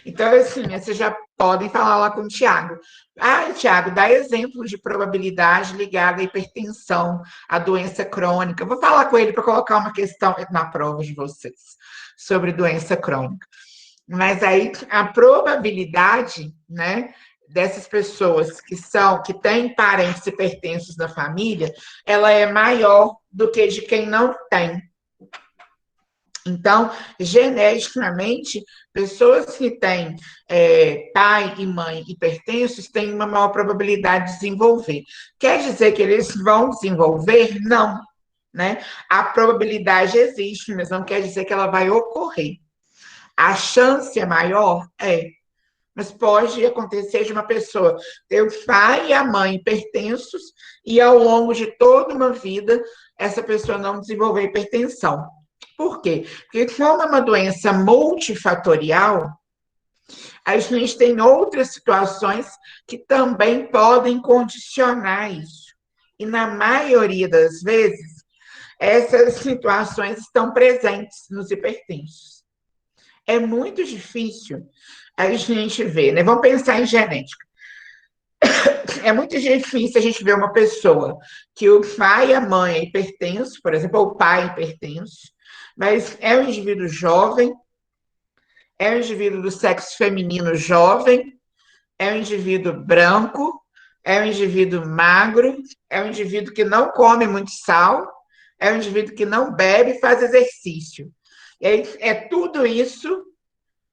Então, assim, vocês já podem falar lá com o Tiago. Tiago, dá exemplos de probabilidade ligada à hipertensão, à doença crônica. Vou falar com ele para colocar uma questão na prova de vocês sobre doença crônica. Mas aí, a probabilidade, né, dessas pessoas que têm parentes hipertensos na família, ela é maior do que de quem não tem. Então, geneticamente, pessoas que têm pai e mãe hipertensos têm uma maior probabilidade de desenvolver. Quer dizer que eles vão desenvolver? Não, né? A probabilidade existe, mas não quer dizer que ela vai ocorrer. A chance é maior? Mas pode acontecer de uma pessoa ter o pai e a mãe hipertensos e, ao longo de toda uma vida, essa pessoa não desenvolver hipertensão. Por quê? Porque, como é uma doença multifatorial, a gente tem outras situações que também podem condicionar isso. E, na maioria das vezes, essas situações estão presentes nos hipertensos. É muito difícil a gente ver, né? Vamos pensar em genética. É muito difícil a gente ver uma pessoa que o pai e a mãe é hipertenso, por exemplo, ou o pai é hipertenso, mas é um indivíduo jovem, é um indivíduo do sexo feminino jovem, é um indivíduo branco, é um indivíduo magro, é um indivíduo que não come muito sal, é um indivíduo que não bebe e faz exercício. É tudo isso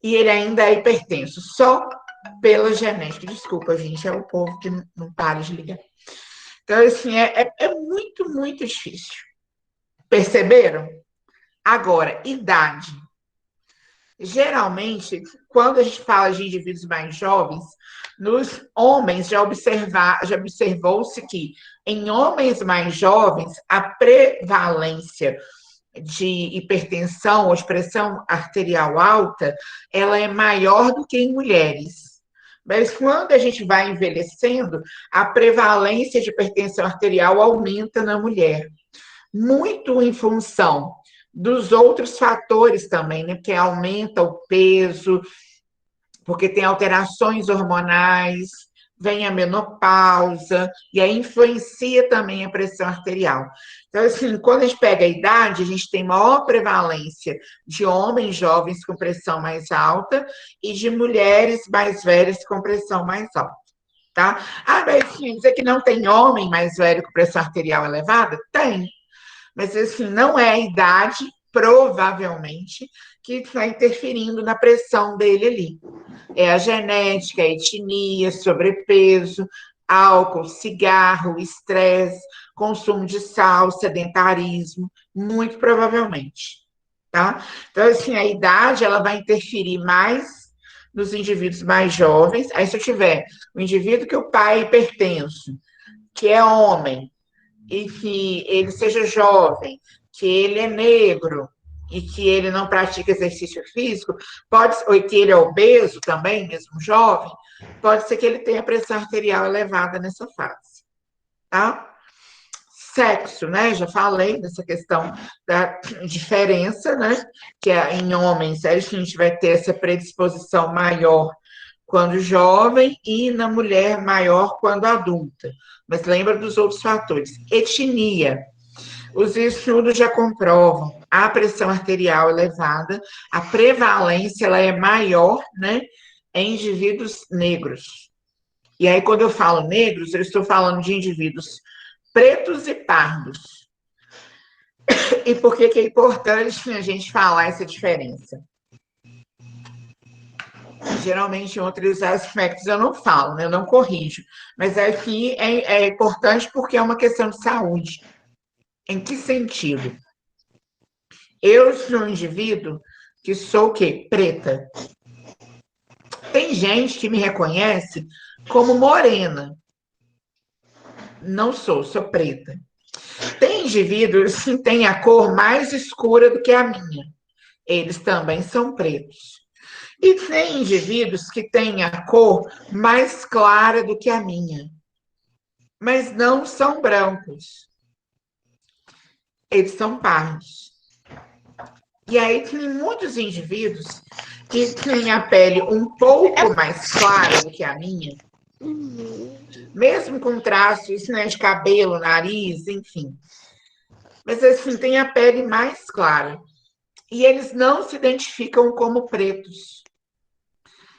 e ele ainda é hipertenso, só pela genética. Desculpa, gente, é o povo que não para de ligar. Então, assim, é muito, muito difícil. Perceberam? Agora, idade. Geralmente, quando a gente fala de indivíduos mais jovens, nos homens já observou-se que em homens mais jovens a prevalência de hipertensão ou de pressão arterial alta, ela é maior do que em mulheres. Mas quando a gente vai envelhecendo, a prevalência de hipertensão arterial aumenta na mulher, muito em função dos outros fatores também, né? Porque aumenta o peso, porque tem alterações hormonais, vem a menopausa, e aí influencia também a pressão arterial. Então, assim, quando a gente pega a idade, a gente tem maior prevalência de homens jovens com pressão mais alta e de mulheres mais velhas com pressão mais alta, tá? Ah, mas assim, dizer que não tem homem mais velho com pressão arterial elevada? Tem. Mas, assim, não é a idade, provavelmente, que está interferindo na pressão dele ali. É a genética, a etnia, sobrepeso, álcool, cigarro, estresse, consumo de sal, sedentarismo, muito provavelmente, tá? Então, assim, a idade, ela vai interferir mais nos indivíduos mais jovens. Aí, se eu tiver um indivíduo que o pai é hipertenso, que é homem, e que ele seja jovem, que ele é negro e que ele não pratica exercício físico, ou que ele é obeso também, mesmo jovem, pode ser que ele tenha pressão arterial elevada nessa fase, tá? Sexo, né? Já falei dessa questão da diferença, né? Que em homens a gente vai ter essa predisposição maior quando jovem e na mulher maior quando adulta. Mas lembra dos outros fatores. Etnia. Os estudos já comprovam a pressão arterial elevada, a prevalência ela é maior, né, em indivíduos negros. E aí, quando eu falo negros, eu estou falando de indivíduos pretos e pardos. E por que é importante a gente falar essa diferença? Geralmente, em outros aspectos, eu não falo, né? Eu não corrijo. Mas aqui é importante porque é uma questão de saúde. Em que sentido? Eu sou um indivíduo que sou o quê? Preta. Tem gente que me reconhece como morena. Não sou preta. Tem indivíduos que têm a cor mais escura do que a minha. Eles também são pretos. E tem indivíduos que têm a cor mais clara do que a minha, mas não são brancos. Eles são pardos. E aí tem muitos indivíduos que têm a pele um pouco mais clara do que a minha, mesmo com traços, né, de cabelo, nariz, enfim. Mas assim, tem a pele mais clara. E eles não se identificam como pretos.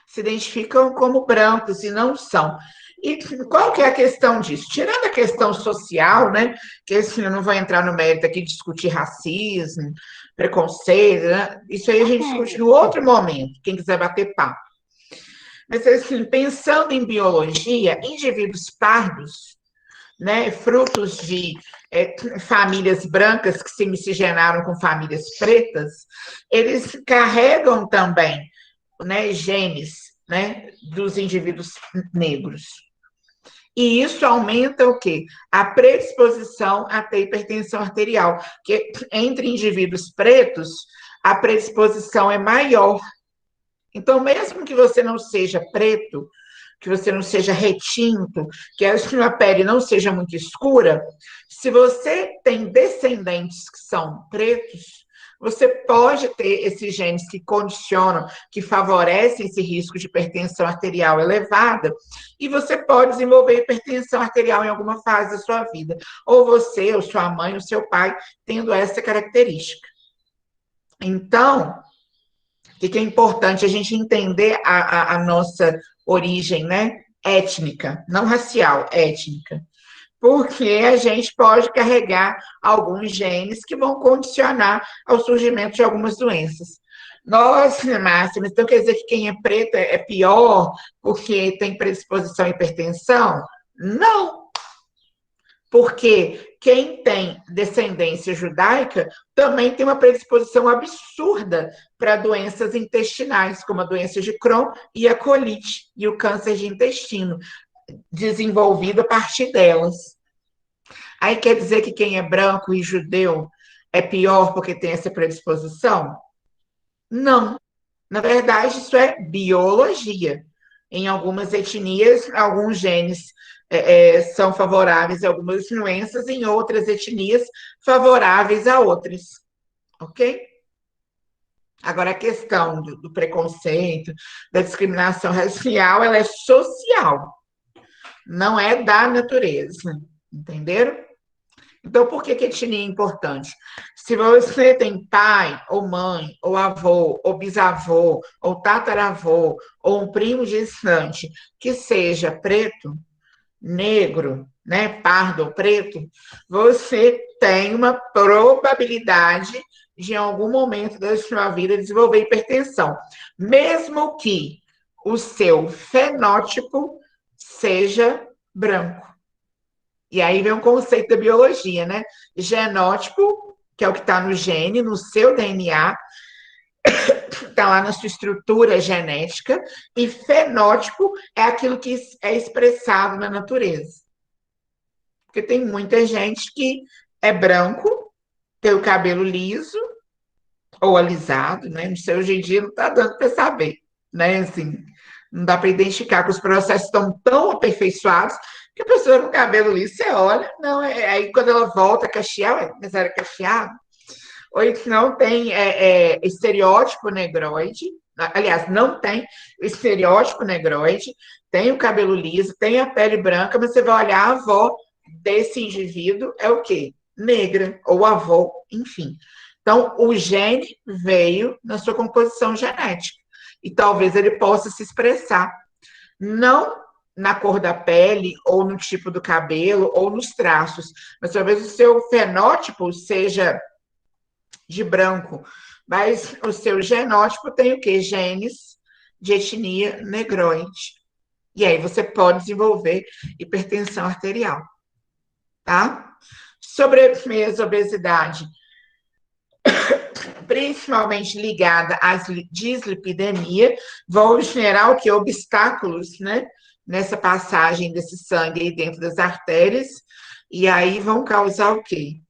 Se identificam como brancos e não são. E qual que é a questão disso? Tirando a questão social, né? Que assim, eu não vou entrar no mérito aqui de discutir racismo, preconceito, né? Isso aí a gente discute no outro momento, quem quiser bater papo. Mas assim, pensando em biologia, indivíduos pardos, né, frutos de famílias brancas que se miscigenaram com famílias pretas, eles carregam também, né, genes, né, dos indivíduos negros. E isso aumenta o quê? A predisposição a ter hipertensão arterial, porque entre indivíduos pretos, a predisposição é maior. Então, mesmo que você não seja preto, que você não seja retinto, que a sua pele não seja muito escura, se você tem descendentes que são pretos, você pode ter esses genes que condicionam, que favorecem esse risco de hipertensão arterial elevada, e você pode desenvolver hipertensão arterial em alguma fase da sua vida. Ou você, ou sua mãe, ou seu pai, tendo essa característica. Então, o que é importante a gente entender a nossa origem, né, étnica, não racial, étnica. Porque a gente pode carregar alguns genes que vão condicionar ao surgimento de algumas doenças. Nossa, Márcia, então quer dizer que quem é preto é pior porque tem predisposição à hipertensão? Não, porque quem tem descendência judaica também tem uma predisposição absurda para doenças intestinais, como a doença de Crohn e a colite, e o câncer de intestino, desenvolvido a partir delas. Aí quer dizer que quem é branco e judeu é pior porque tem essa predisposição? Não. Na verdade, isso é biologia. Em algumas etnias, alguns genes são favoráveis a algumas doenças, em outras etnias, favoráveis a outras. Ok? Agora, a questão do preconceito, da discriminação racial, ela é social, não é da natureza. Entenderam? Então, por que etnia é importante? Se você tem pai, ou mãe, ou avô, ou bisavô, ou tataravô, ou um primo distante que seja preto, negro, né, pardo ou preto, você tem uma probabilidade de, em algum momento da sua vida, desenvolver hipertensão, mesmo que o seu fenótipo seja branco. E aí vem um conceito da biologia, né? Genótipo, que é o que está no gene, no seu DNA, está lá na sua estrutura genética, e fenótipo é aquilo que é expressado na natureza. Porque tem muita gente que é branco, tem o cabelo liso, ou alisado, né? Não sei, hoje em dia não está dando para saber, né? Assim, não dá para identificar, que os processos estão tão aperfeiçoados que a pessoa com cabelo liso, você olha, não, aí quando ela volta a cachear, mas era cacheado, ou não tem estereótipo negroide, aliás, não tem estereótipo negroide, tem o cabelo liso, tem a pele branca, mas você vai olhar a avó desse indivíduo, é o quê? Negra, ou avó, enfim. Então, o gene veio na sua composição genética, e talvez ele possa se expressar, não na cor da pele, ou no tipo do cabelo, ou nos traços, mas talvez o seu fenótipo seja de branco, mas o seu genótipo tem o quê? Genes de etnia negroide. E aí você pode desenvolver hipertensão arterial, tá? Sobrepesa, obesidade, principalmente ligada à dislipidemia, vão gerar o quê? Obstáculos, né? Nessa passagem desse sangue aí dentro das artérias, e aí vão causar o quê?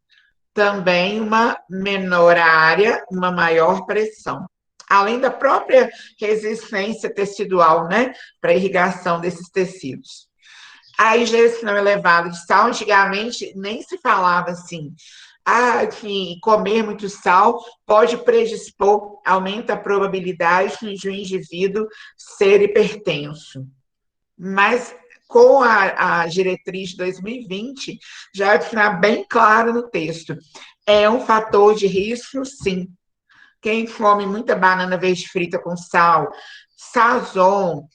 Também uma menor área, uma maior pressão. Além da própria resistência tecidual, né? Para a irrigação desses tecidos. A ingestão elevada de sal, antigamente nem se falava assim. Que comer muito sal pode predispor, aumenta a probabilidade de um indivíduo ser hipertenso. Mas com a diretriz de 2020, já está bem claro no texto. É um fator de risco, sim. Quem come muita banana verde frita com sal, sazon,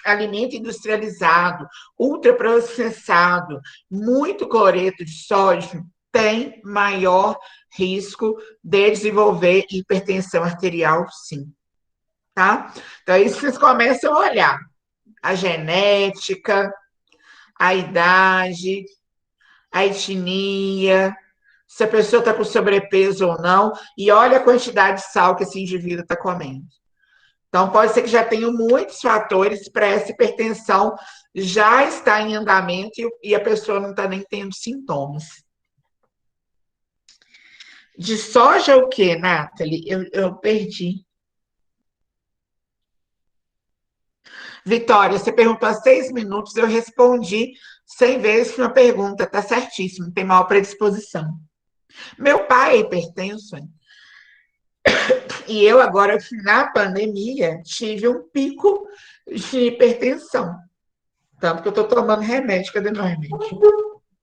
alimento industrializado, ultraprocessado, muito cloreto de sódio, tem maior risco de desenvolver hipertensão arterial, sim. Tá? Então, isso vocês começam a olhar. A genética, a idade, a etnia, se a pessoa está com sobrepeso ou não, e olha a quantidade de sal que esse indivíduo está comendo. Então, pode ser que já tenha muitos fatores para essa hipertensão já estar em andamento e a pessoa não está nem tendo sintomas. De soja o quê, Nathalie? Eu perdi. Vitória, você perguntou há 6 minutos, eu respondi 100 vezes uma pergunta, tá certíssimo, tem maior predisposição. Meu pai é hipertenso, e eu agora, na pandemia, tive um pico de hipertensão. Tanto que eu tô tomando remédio, cadê meu remédio?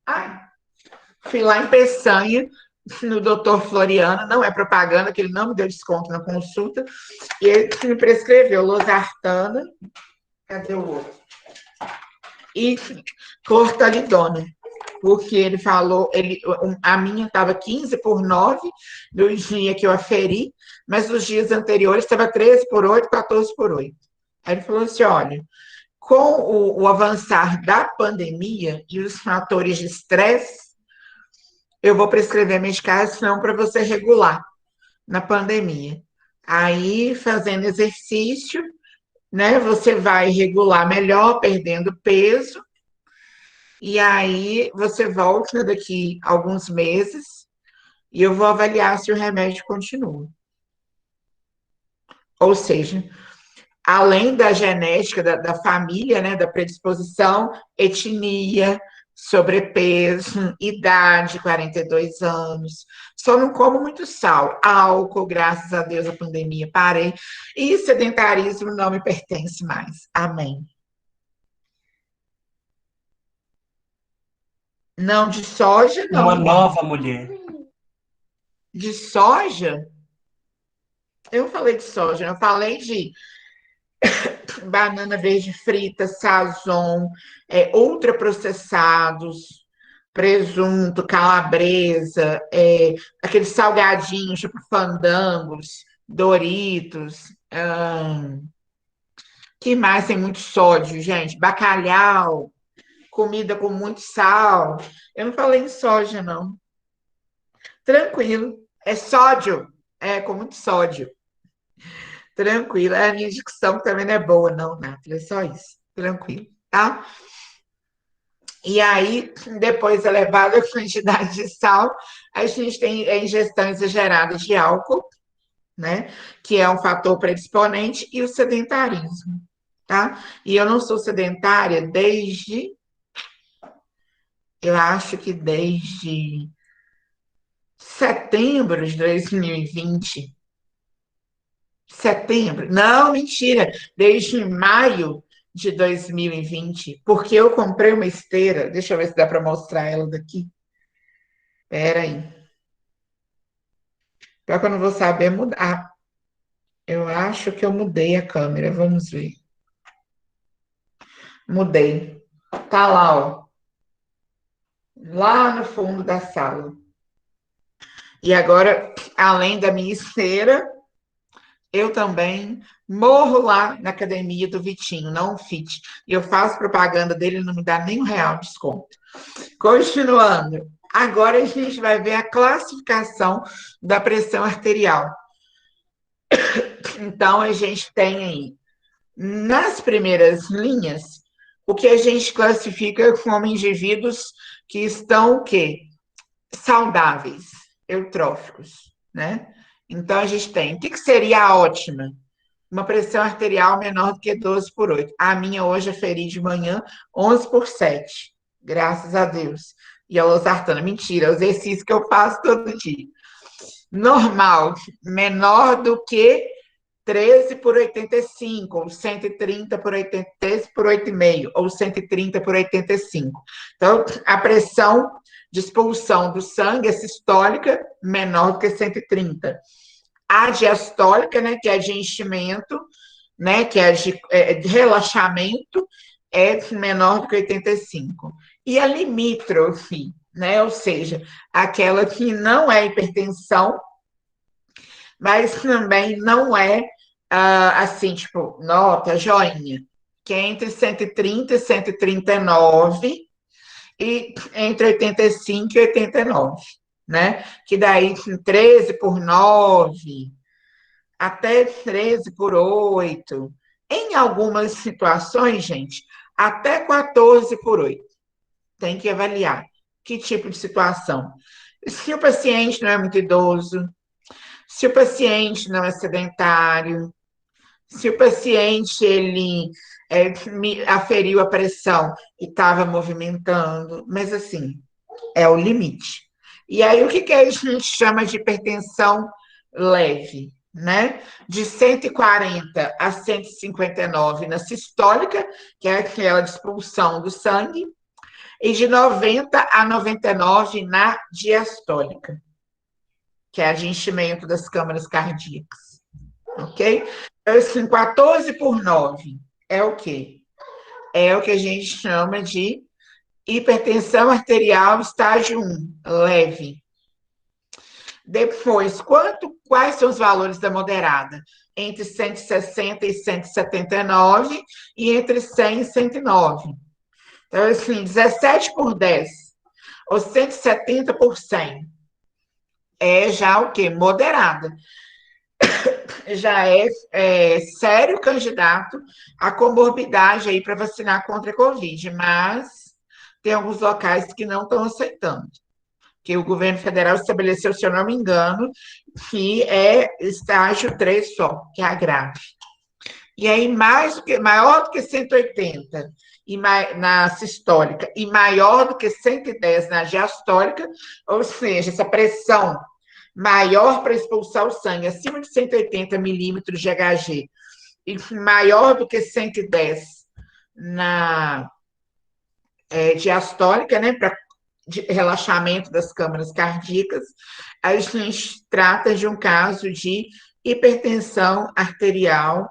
Ai, fui lá em Peçanha, no doutor Floriano, não é propaganda, que ele não me deu desconto na consulta, e ele me prescreveu losartana. Cadê o outro? e clortalidona, porque ele falou, a minha estava 15/9 no dia que eu aferi, mas nos dias anteriores estava 13/8, 14/8. Aí ele falou assim, olha, com o avançar da pandemia e os fatores de estresse, eu vou prescrever medicação para você regular na pandemia. Aí, fazendo exercício, né, você vai regular melhor, perdendo peso, e aí você volta daqui a alguns meses e eu vou avaliar se o remédio continua. Ou seja, além da genética da família, né, da predisposição, etnia, sobrepeso, idade, 42 anos. Só não como muito sal, álcool, graças a Deus a pandemia parei, e sedentarismo não me pertence mais. Amém. Não, de soja, Uma não. nova mulher. De soja? Eu falei de soja, eu falei de banana verde frita, sazon, ultraprocessados, presunto, calabresa, aqueles salgadinhos, tipo fandangos, Doritos, que mais tem muito sódio, gente? Bacalhau, comida com muito sal. Eu não falei em soja, não. Tranquilo. É sódio. É, com muito sódio. Tranquilo. A minha dicção também não é boa, não, Nathalie. É só isso. Tranquilo, tá? E aí, depois elevada a quantidade de sal, a gente tem a ingestão exagerada de álcool, né? Que é um fator predisponente, e o sedentarismo, tá? E eu não sou sedentária desde, eu acho que desde setembro de 2020. Setembro? Não, mentira. Desde maio de 2020, porque eu comprei uma esteira. Deixa eu ver se dá para mostrar ela daqui. Espera aí. Pior que eu não vou saber mudar. Ah, eu acho que eu mudei a câmera. Vamos ver. Mudei. Tá lá, ó. Lá no fundo da sala. E agora, além da minha esteira, eu também morro lá na academia do Vitinho, não fit. E eu faço propaganda dele, não me dá nem R$ 1 de desconto. Continuando. Agora a gente vai ver a classificação da pressão arterial. Então, a gente tem aí, nas primeiras linhas, o que a gente classifica como indivíduos que estão o quê? Saudáveis, eutróficos, né? Então, a gente tem, o que seria a ótima? Uma pressão arterial menor do que 12/8. A minha hoje aferi de manhã 11/7, graças a Deus. E a losartana, mentira, é o exercício que eu faço todo dia. Normal, menor do que 13/85, ou 130/80, 13/8,5, ou 130/85. Então, a pressão de expulsão do sangue é sistólica menor do que 130. A diastólica, né, que é de enchimento, né, que é de relaxamento, é menor do que 85. E a limítrofe, né, ou seja, aquela que não é hipertensão, mas também não é, assim, tipo, nota, joinha, que é entre 130 e 139, e entre 85 e 89, né? Que daí 13/9, até 13/8. Em algumas situações, gente, até 14/8. Tem que avaliar que tipo de situação. Se o paciente não é muito idoso, se o paciente não é sedentário, se o paciente ele aferiu a pressão e estava movimentando, mas assim, é o limite. E aí, o que a gente chama de hipertensão leve, né? De 140 a 159 na sistólica, que é aquela de expulsão do sangue, e de 90 a 99 na diastólica, que é a de enchimento das câmaras cardíacas. Ok? Então, assim, 14/9 é o quê? é o que a gente chama de hipertensão arterial estágio 1, leve. Depois, quais são os valores da moderada? Entre 160 e 179 e entre 100 e 109. Então, assim, 17 por 10 ou 170 por 100 é já o quê? Moderada. Já é sério candidato a comorbidade aí para vacinar contra a Covid, mas tem alguns locais que não estão aceitando. Que o governo federal estabeleceu, se eu não me engano, que é estágio 3 só, que é a grave. E aí, maior do que 180 na sistólica e maior do que 110 na diastólica, ou seja, essa pressão maior para expulsar o sangue, acima de 180 milímetros de Hg, e maior do que 110 na diastólica, né, para relaxamento das câmaras cardíacas, a gente trata de um caso de hipertensão arterial,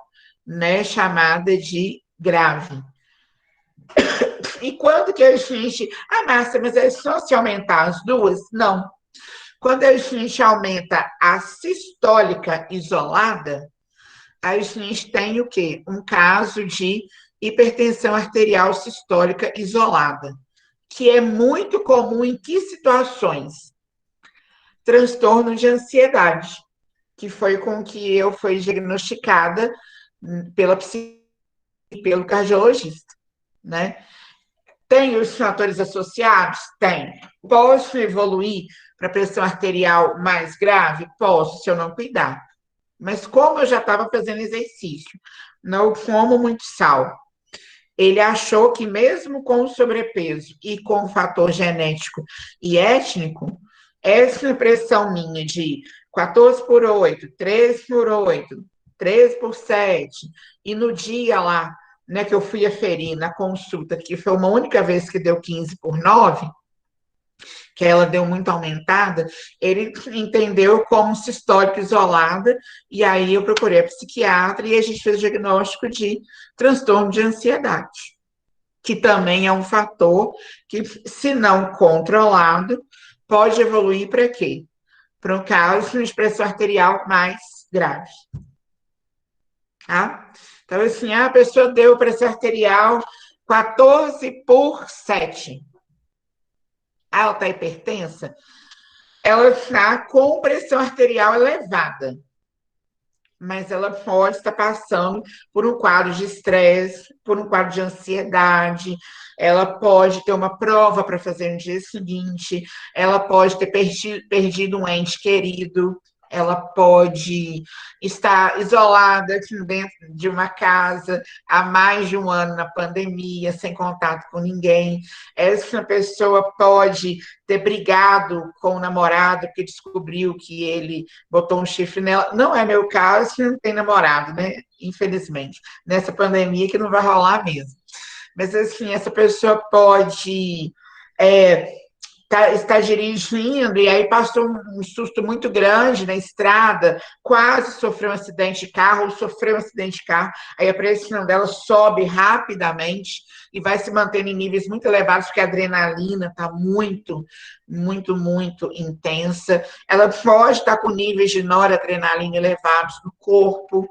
né, chamada de grave. E quando que a gente... Márcia, mas é só se aumentar as duas? Não. Quando a gente aumenta a sistólica isolada, a gente tem o quê? Um caso de hipertensão arterial sistólica isolada, que é muito comum em que situações? Transtorno de ansiedade, que foi com que eu fui diagnosticada pelo cardiologista, né? Tem os fatores associados? Tem. Posso evoluir para pressão arterial mais grave? Posso, se eu não cuidar. Mas como eu já estava fazendo exercício, não como muito sal, ele achou que mesmo com o sobrepeso e com o fator genético e étnico, essa pressão minha de 14 por 8, 13 por 8, 13 por 7, e no dia lá, né, que eu fui aferir na consulta, que foi uma única vez que deu 15 por 9, que ela deu muito aumentada, ele entendeu como sistólica isolada, e aí eu procurei a psiquiatra e a gente fez o diagnóstico de transtorno de ansiedade, que também é um fator que, se não controlado, pode evoluir para quê? Para um caso de pressão arterial mais grave. Tá? Então, assim, a pessoa deu pressão arterial 14 por 7. Alta hipertensa, ela está com pressão arterial elevada, mas ela pode estar passando por um quadro de estresse, por um quadro de ansiedade, ela pode ter uma prova para fazer no dia seguinte, ela pode ter perdido um ente querido, ela pode estar isolada dentro de uma casa há mais de um ano na pandemia, sem contato com ninguém. Essa pessoa pode ter brigado com o namorado porque descobriu que ele botou um chifre nela. Não é meu caso, não tem namorado, né? Infelizmente. Nessa pandemia que não vai rolar mesmo. Mas, assim, essa pessoa pode... está dirigindo e aí passou um susto muito grande na estrada, quase sofreu um acidente de carro, ou sofreu um acidente de carro, aí a pressão dela sobe rapidamente e vai se mantendo em níveis muito elevados, porque a adrenalina está muito, muito, muito intensa. Ela pode estar com níveis de noradrenalina elevados no corpo,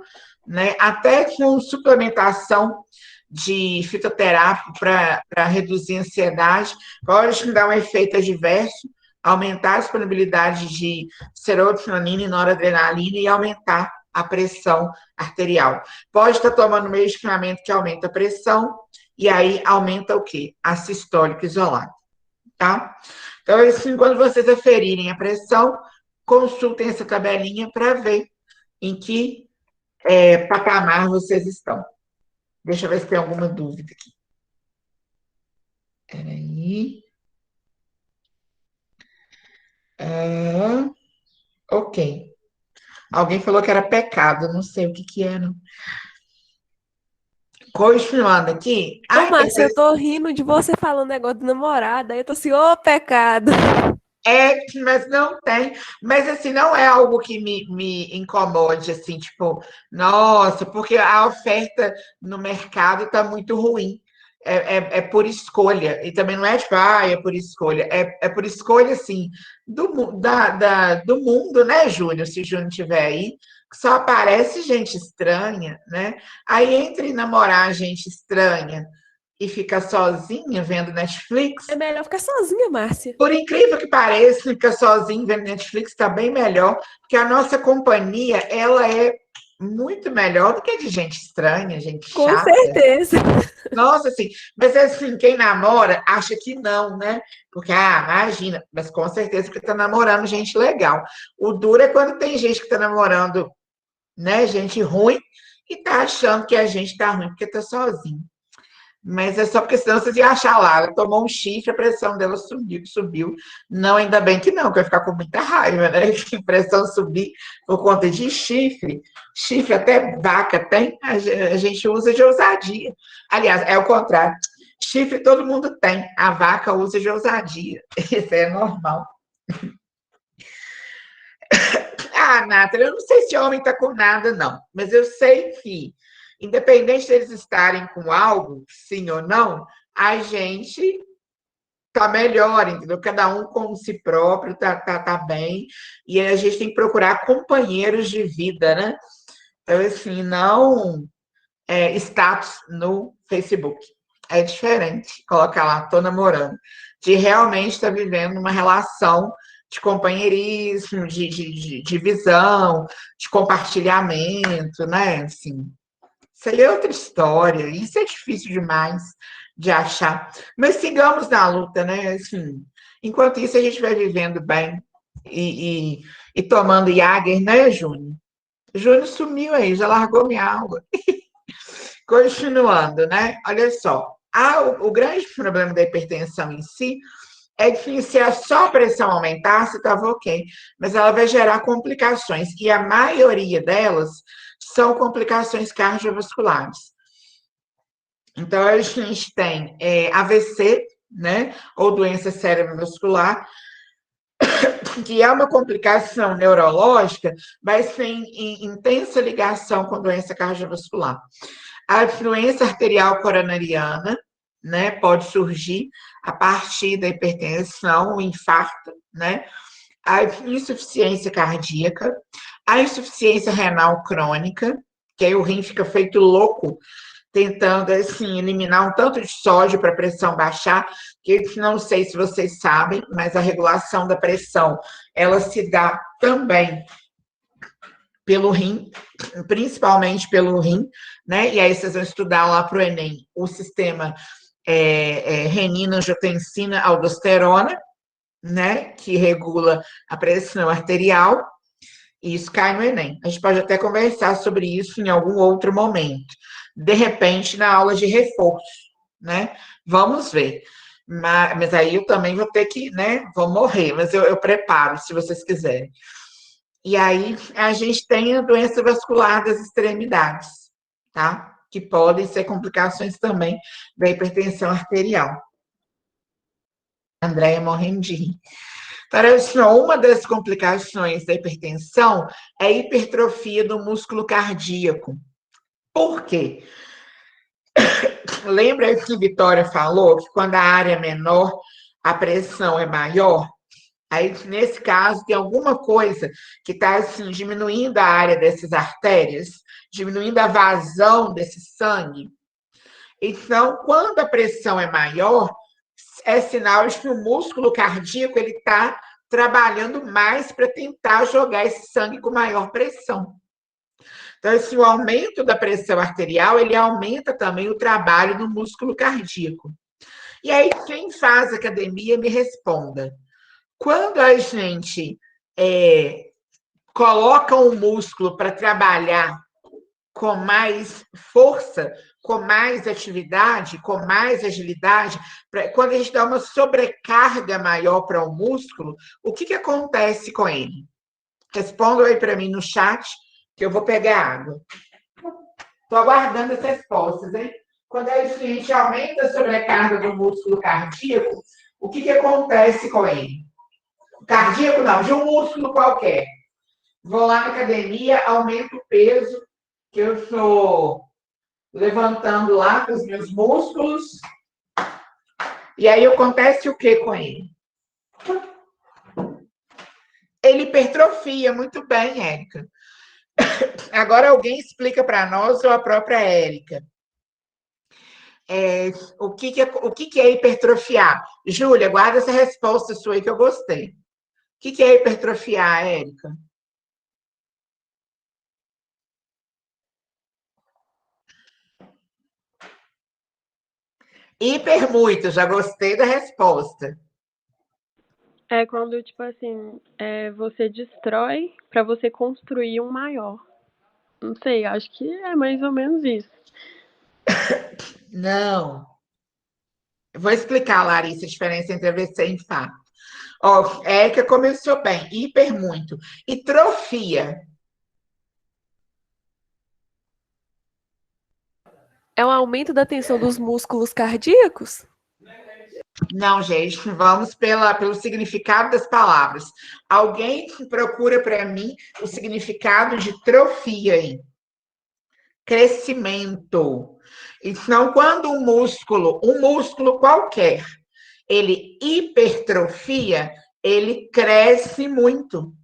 né? Até com suplementação de fitoterápico para reduzir a ansiedade, pode dar um efeito adverso, aumentar a disponibilidade de serotonina e noradrenalina e aumentar a pressão arterial. Pode estar tomando medicamento que aumenta a pressão, e aí aumenta o quê? A sistólica isolada, tá? Então, assim, quando vocês aferirem a pressão, consultem essa tabelinha para ver em que patamar vocês estão. Deixa eu ver se tem alguma dúvida aqui. Peraí. Ok. Alguém falou que era pecado, não sei o que era. Continuando aqui. Ô, Márcia, eu tô rindo de você falando negócio do namorado, aí eu tô assim, ô, pecado. Mas não tem. Mas, assim, não é algo que me incomode, assim, tipo, nossa, porque a oferta no mercado está muito ruim. é por escolha, e também não é tipo, é por escolha, é por escolha, assim, do mundo, né, Júnior? Se o Júnior estiver aí, que só aparece gente estranha, né? Aí entre namorar gente estranha e ficar sozinha vendo Netflix, É melhor ficar sozinha, Márcia. por incrível que pareça, ficar sozinho vendo Netflix está bem melhor, porque a nossa companhia, ela é muito melhor do que a de gente estranha, gente Com chata. certeza. Nossa, assim, mas assim, quem namora acha que não, né? Porque, imagina, mas com certeza que tá namorando gente legal. O duro é quando tem gente que tá namorando, né, gente ruim, e tá achando que a gente tá ruim porque tá sozinho. Mas é só porque senão vocês iam achar lá, ela tomou um chifre, a pressão dela subiu. Não, ainda bem que não, que eu ia ficar com muita raiva, né? Que a pressão subir por conta de chifre. Chifre até vaca tem, a gente usa de ousadia. Aliás, é o contrário. Chifre todo mundo tem, a vaca usa de ousadia. Isso é normal. Nathalie, eu não sei se homem está com nada, não. Mas eu sei que, independente deles estarem com algo, sim ou não, a gente tá melhor, entendeu? Cada um com si próprio tá bem. E a gente tem que procurar companheiros de vida, né? Então, assim, não status no Facebook. É diferente colocar lá, tô namorando, de realmente estar vivendo uma relação de companheirismo, de visão, de compartilhamento, né? Assim, isso aí é outra história, isso é difícil demais de achar. Mas sigamos na luta, né? Assim, enquanto isso, a gente vai vivendo bem e tomando Jäger, né, Júnior? Júnior sumiu aí, já largou minha aula. Continuando, né? Olha só. O grande problema da hipertensão em si é que se a só pressão aumentasse, estava ok. Mas ela vai gerar complicações. E a maioria delas são complicações cardiovasculares. Então, a gente tem AVC, né? Ou doença cerebrovascular, que é uma complicação neurológica, mas tem intensa ligação com doença cardiovascular. A influência arterial coronariana, né, pode surgir a partir da hipertensão, o infarto, né, a insuficiência cardíaca, a insuficiência renal crônica, que aí o rim fica feito louco, tentando, assim, eliminar um tanto de sódio para a pressão baixar, que não sei se vocês sabem, mas a regulação da pressão, ela se dá também pelo rim, principalmente pelo rim, né? E aí vocês vão estudar lá para o Enem o sistema renina, angiotensina, aldosterona, né? Que regula a pressão arterial, e isso cai no Enem. A gente pode até conversar sobre isso em algum outro momento. De repente, na aula de reforço, né? Vamos ver. Mas aí eu também vou ter que, né? Vou morrer, mas eu preparo, se vocês quiserem. E aí a gente tem a doença vascular das extremidades, tá? Que podem ser complicações também da hipertensão arterial. Andréia morrendo de rir. Então, uma das complicações da hipertensão é a hipertrofia do músculo cardíaco. Por quê? Lembra que Vitória falou que quando a área é menor, a pressão é maior? Aí, nesse caso, tem alguma coisa que está assim, diminuindo a área dessas artérias, diminuindo a vazão desse sangue. Então, quando a pressão é maior, é sinal de que o músculo cardíaco ele está trabalhando mais para tentar jogar esse sangue com maior pressão. Então, assim, o aumento da pressão arterial, ele aumenta também o trabalho do músculo cardíaco. E aí, quem faz academia, me responda. Quando a gente coloca o músculo para trabalhar com mais força, com mais atividade, com mais agilidade, quando a gente dá uma sobrecarga maior para o músculo, o que acontece com ele? Respondam aí para mim no chat, que eu vou pegar água. Estou aguardando as respostas, hein? Quando a gente aumenta a sobrecarga do músculo cardíaco, o que acontece com ele? Cardíaco não, de um músculo qualquer. Vou lá na academia, aumento o peso que eu estou levantando lá com os meus músculos. E aí acontece o que com ele? Ele hipertrofia, muito bem, Érica. Agora alguém explica para nós, ou a própria Érica, o que é hipertrofiar? Júlia, guarda essa resposta sua aí que eu gostei. O que é hipertrofiar, Érica? Hiper muito, já gostei da resposta. É quando, tipo assim, você destrói para você construir um maior. Não sei, acho que é mais ou menos isso. Não. Vou explicar, Larissa, a diferença entre AVC e infarto. Ó, Érica começou bem, hiper muito. E trofia? É um aumento da tensão dos músculos cardíacos? Não, gente, vamos pelo significado das palavras. Alguém procura para mim o significado de trofia aí. Crescimento. Então, quando um músculo qualquer, ele hipertrofia, ele cresce muito.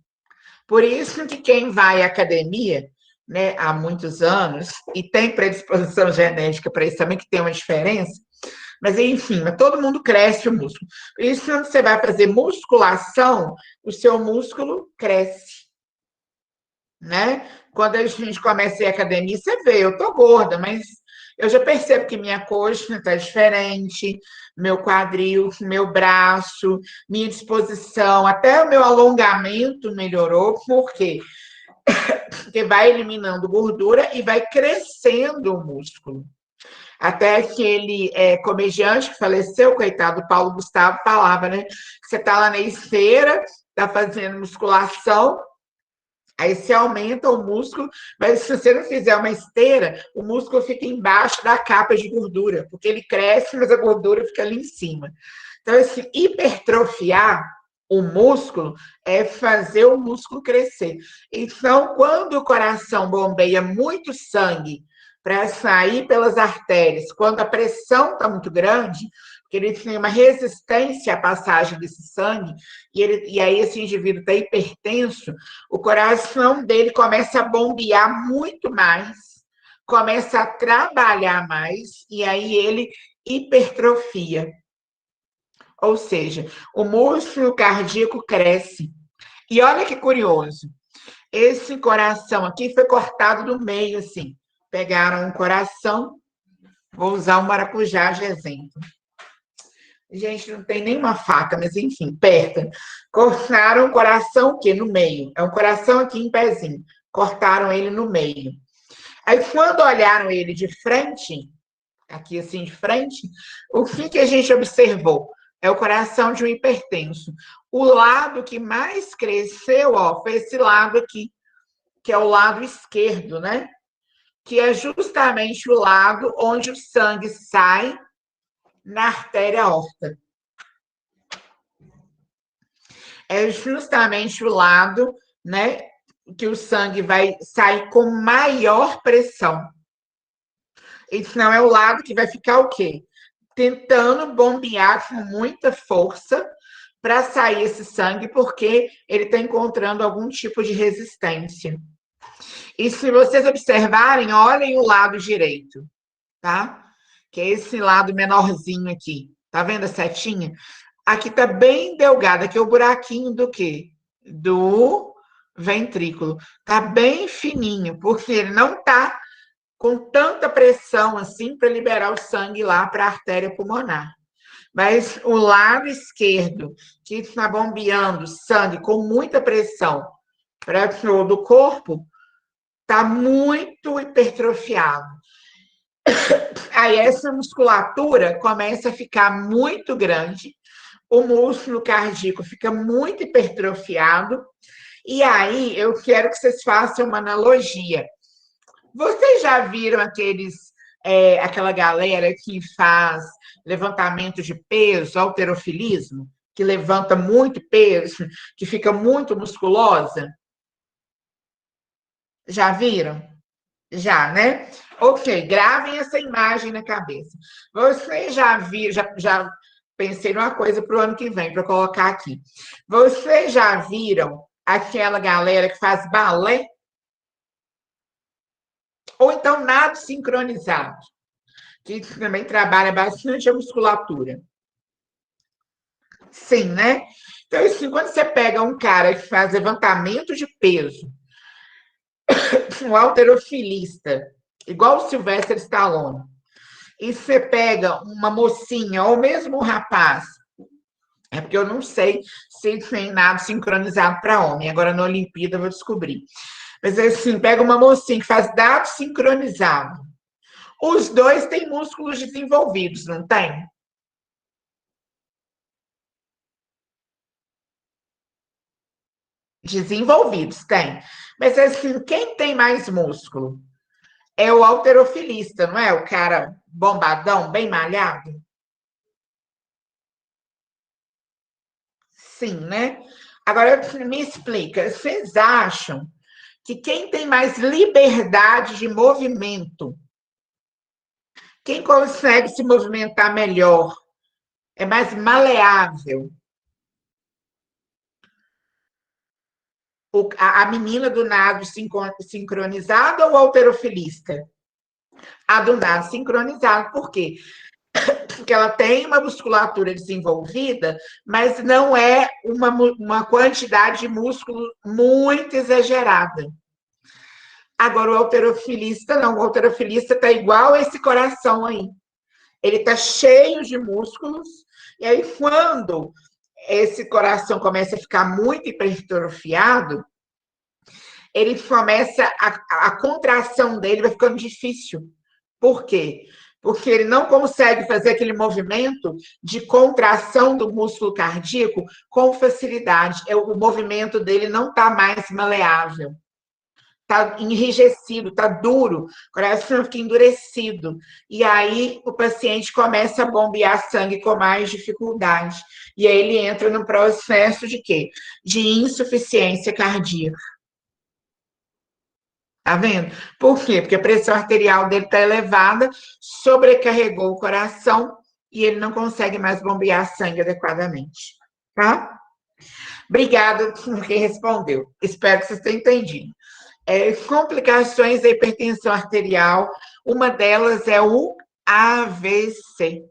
Por isso que quem vai à academia, né, há muitos anos, e tem predisposição genética para isso também, que tem uma diferença, mas enfim, todo mundo cresce o músculo. Por isso, quando você vai fazer musculação, o seu músculo cresce, né? Quando a gente começa a ir à academia, você vê, eu tô gorda, mas eu já percebo que minha coxa está diferente, meu quadril, meu braço, minha disposição, até o meu alongamento melhorou. Por quê? Porque vai eliminando gordura e vai crescendo o músculo. Até aquele comediante que faleceu, coitado, Paulo Gustavo, falava, né? Você tá lá na esteira, tá fazendo musculação, aí você aumenta o músculo, mas se você não fizer uma esteira, o músculo fica embaixo da capa de gordura, porque ele cresce, mas a gordura fica ali em cima. Então, esse hipertrofiar o músculo é fazer o músculo crescer. Então, quando o coração bombeia muito sangue para sair pelas artérias, quando a pressão está muito grande, porque ele tem uma resistência à passagem desse sangue, e aí esse indivíduo está hipertenso, o coração dele começa a bombear muito mais, começa a trabalhar mais, e aí ele hipertrofia. Ou seja, o músculo cardíaco cresce. E olha que curioso, esse coração aqui foi cortado do meio, assim. Pegaram um coração, vou usar um maracujá de exemplo. Gente, não tem nenhuma faca, mas enfim, perto. Cortaram o coração o quê? No meio. É um coração aqui em pezinho. Cortaram ele no meio. Aí, quando olharam ele de frente, aqui assim de frente, o que a gente observou? É o coração de um hipertenso. O lado que mais cresceu, ó, foi esse lado aqui, que é o lado esquerdo, né? Que é justamente o lado onde o sangue sai na artéria aorta. É justamente o lado, né, que o sangue vai sair com maior pressão. Então, é o lado que vai ficar o quê? Tentando bombear com muita força para sair esse sangue, porque ele está encontrando algum tipo de resistência. E se vocês observarem, olhem o lado direito, tá? Que é esse lado menorzinho aqui. Tá vendo a setinha? Aqui tá bem delgado, aqui é o buraquinho do quê? Do ventrículo. Tá bem fininho, porque ele não tá com tanta pressão assim para liberar o sangue lá para a artéria pulmonar. Mas o lado esquerdo, que está bombeando sangue com muita pressão para todo o corpo, está muito hipertrofiado. Aí essa musculatura começa a ficar muito grande, o músculo cardíaco fica muito hipertrofiado, e aí eu quero que vocês façam uma analogia. Vocês já viram aquela galera que faz levantamento de peso, halterofilismo, que levanta muito peso, que fica muito musculosa? Já viram? Já, né? Ok, gravem essa imagem na cabeça. Vocês já pensei numa coisa para o ano que vem, para colocar aqui. Vocês já viram aquela galera que faz balé? Ou então nado sincronizado, que também trabalha bastante a musculatura. Sim, né? Então, assim, quando você pega um cara que faz levantamento de peso, um halterofilista, igual o Sylvester Stallone, e você pega uma mocinha, ou mesmo um rapaz, é porque eu não sei se tem nada sincronizado para homem, agora na Olimpíada eu vou descobrir. Mas assim, pega uma mocinha que faz dado sincronizado. Os dois têm músculos desenvolvidos, não tem? Desenvolvidos, tem. Mas assim, quem tem mais músculo? É o halterofilista, não é? O cara bombadão, bem malhado? Sim, né? Agora, me explica, vocês acham que quem tem mais liberdade de movimento, quem consegue se movimentar melhor, é mais maleável? A menina do nado sincronizado ou o halterofilista? A do nado sincronizado. Por quê? Porque ela tem uma musculatura desenvolvida, mas não é uma quantidade de músculo muito exagerada. Agora, o halterofilista não. O halterofilista está igual a esse coração aí. Ele está cheio de músculos, e aí, quando esse coração começa a ficar muito hipertrofiado, ele começa, a contração dele vai ficando difícil. Por quê? Porque ele não consegue fazer aquele movimento de contração do músculo cardíaco com facilidade. O movimento dele não está mais maleável. Está enrijecido, está duro, o coração fica endurecido. E aí o paciente começa a bombear sangue com mais dificuldade. E aí ele entra no processo de quê? De insuficiência cardíaca. Tá vendo? Por quê? Porque a pressão arterial dele está elevada, sobrecarregou o coração e ele não consegue mais bombear sangue adequadamente. Tá? Obrigada por quem respondeu. Espero que vocês tenham entendido. Complicações da hipertensão arterial, uma delas é o AVC.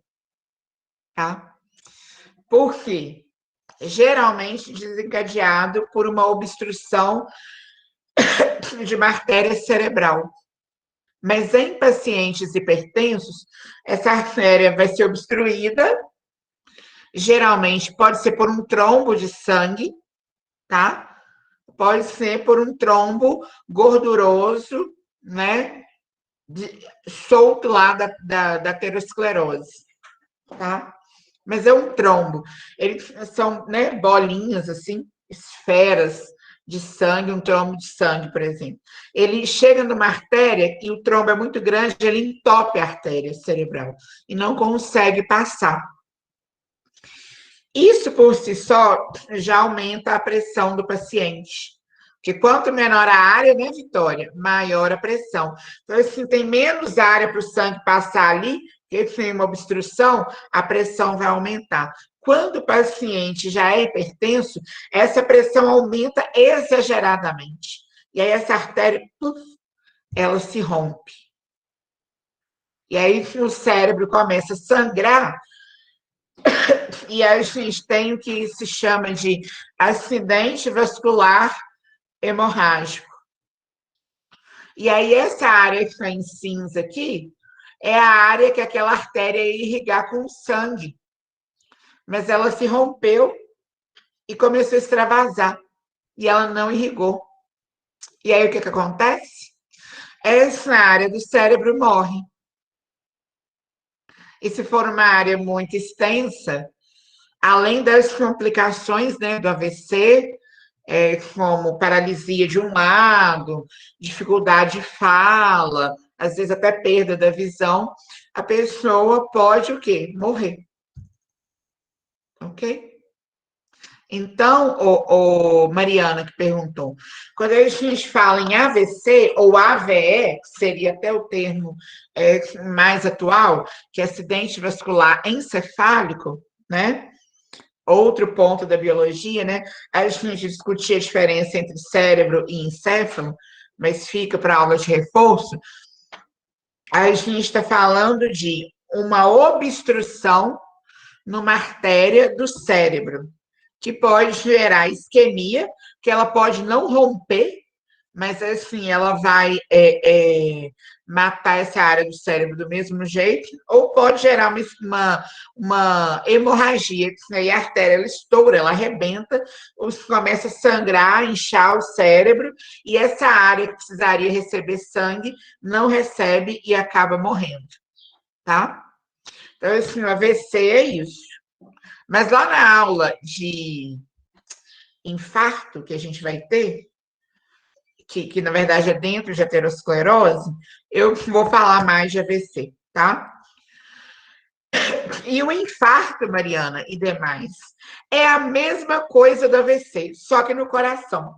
Tá? Por quê? Geralmente desencadeado por uma obstrução de uma artéria cerebral. Mas em pacientes hipertensos, essa artéria vai ser obstruída, geralmente pode ser por um trombo de sangue, tá? Pode ser por um trombo gorduroso, né? Solto lá da aterosclerose, tá? Mas é um trombo. Eles são, né, bolinhas, assim, esferas de sangue, um trombo de sangue, por exemplo. Ele chega numa artéria e o trombo é muito grande, ele entope a artéria cerebral e não consegue passar. Isso, por si só, já aumenta a pressão do paciente. Porque quanto menor a área, né, Vitória? Maior a pressão. Então, assim, tem menos área para o sangue passar ali, porque tem uma obstrução, a pressão vai aumentar. Quando o paciente já é hipertenso, essa pressão aumenta exageradamente. E aí essa artéria, ela se rompe. E aí o cérebro começa a sangrar, e a gente tem o que se chama de acidente vascular hemorrágico. E aí essa área que está em cinza aqui é a área que aquela artéria ia irrigar com sangue. Mas ela se rompeu e começou a extravasar. E ela não irrigou. E aí o que acontece? Essa área do cérebro morre. E se for uma área muito extensa, além das complicações, né, do AVC, como paralisia de um lado, dificuldade de fala, às vezes até perda da visão, a pessoa pode o quê? Morrer. Ok? Então, Mariana que perguntou, quando a gente fala em AVC ou AVE, que seria até o termo mais atual, que é acidente vascular encefálico, né? Outro ponto da biologia, né? A gente discutia a diferença entre cérebro e encéfalo, mas fica para aula de reforço. A gente está falando de uma obstrução numa artéria do cérebro, que pode gerar isquemia, que ela pode não romper, mas assim, ela vai matar essa área do cérebro do mesmo jeito, ou pode gerar uma hemorragia, que aí a artéria ela estoura, ela arrebenta, começa a sangrar, inchar o cérebro, e essa área que precisaria receber sangue não recebe e acaba morrendo, tá? Então, assim, o AVC é isso. Mas lá na aula de infarto que a gente vai ter, que na verdade é dentro de aterosclerose, eu vou falar mais de AVC, tá? E o infarto, Mariana, e demais, é a mesma coisa do AVC, só que no coração,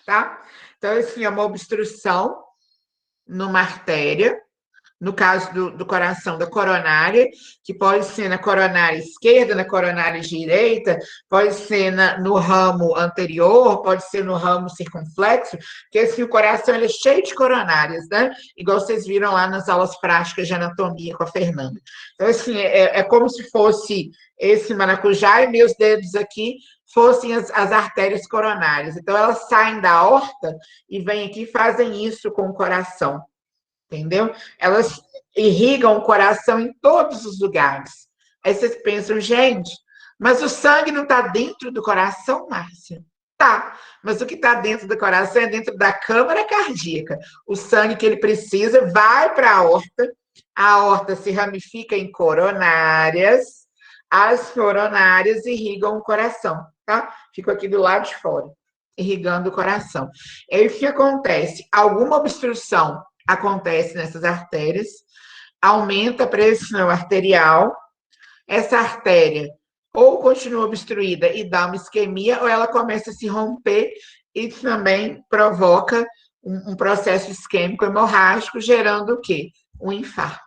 tá? Então, assim, é uma obstrução numa artéria, no caso do coração, da coronária, que pode ser na coronária esquerda, na coronária direita, pode ser no ramo anterior, pode ser no ramo circunflexo, porque assim, o coração ele é cheio de coronárias, né? Igual vocês viram lá nas aulas práticas de anatomia com a Fernanda. Então, assim, é como se fosse esse maracujá e meus dedos aqui fossem as artérias coronárias. Então, elas saem da aorta e vêm aqui e fazem isso com o coração. Entendeu? Elas irrigam o coração em todos os lugares. Aí vocês pensam, gente, mas o sangue não está dentro do coração, Márcia? Tá, mas o que está dentro do coração é dentro da câmara cardíaca. O sangue que ele precisa vai para a aorta se ramifica em coronárias, as coronárias irrigam o coração, tá? Fico aqui do lado de fora, irrigando o coração. E aí o que acontece? Alguma obstrução acontece nessas artérias, aumenta a pressão arterial, essa artéria ou continua obstruída e dá uma isquemia, ou ela começa a se romper e também provoca um processo isquêmico hemorrágico, gerando o quê? Um infarto.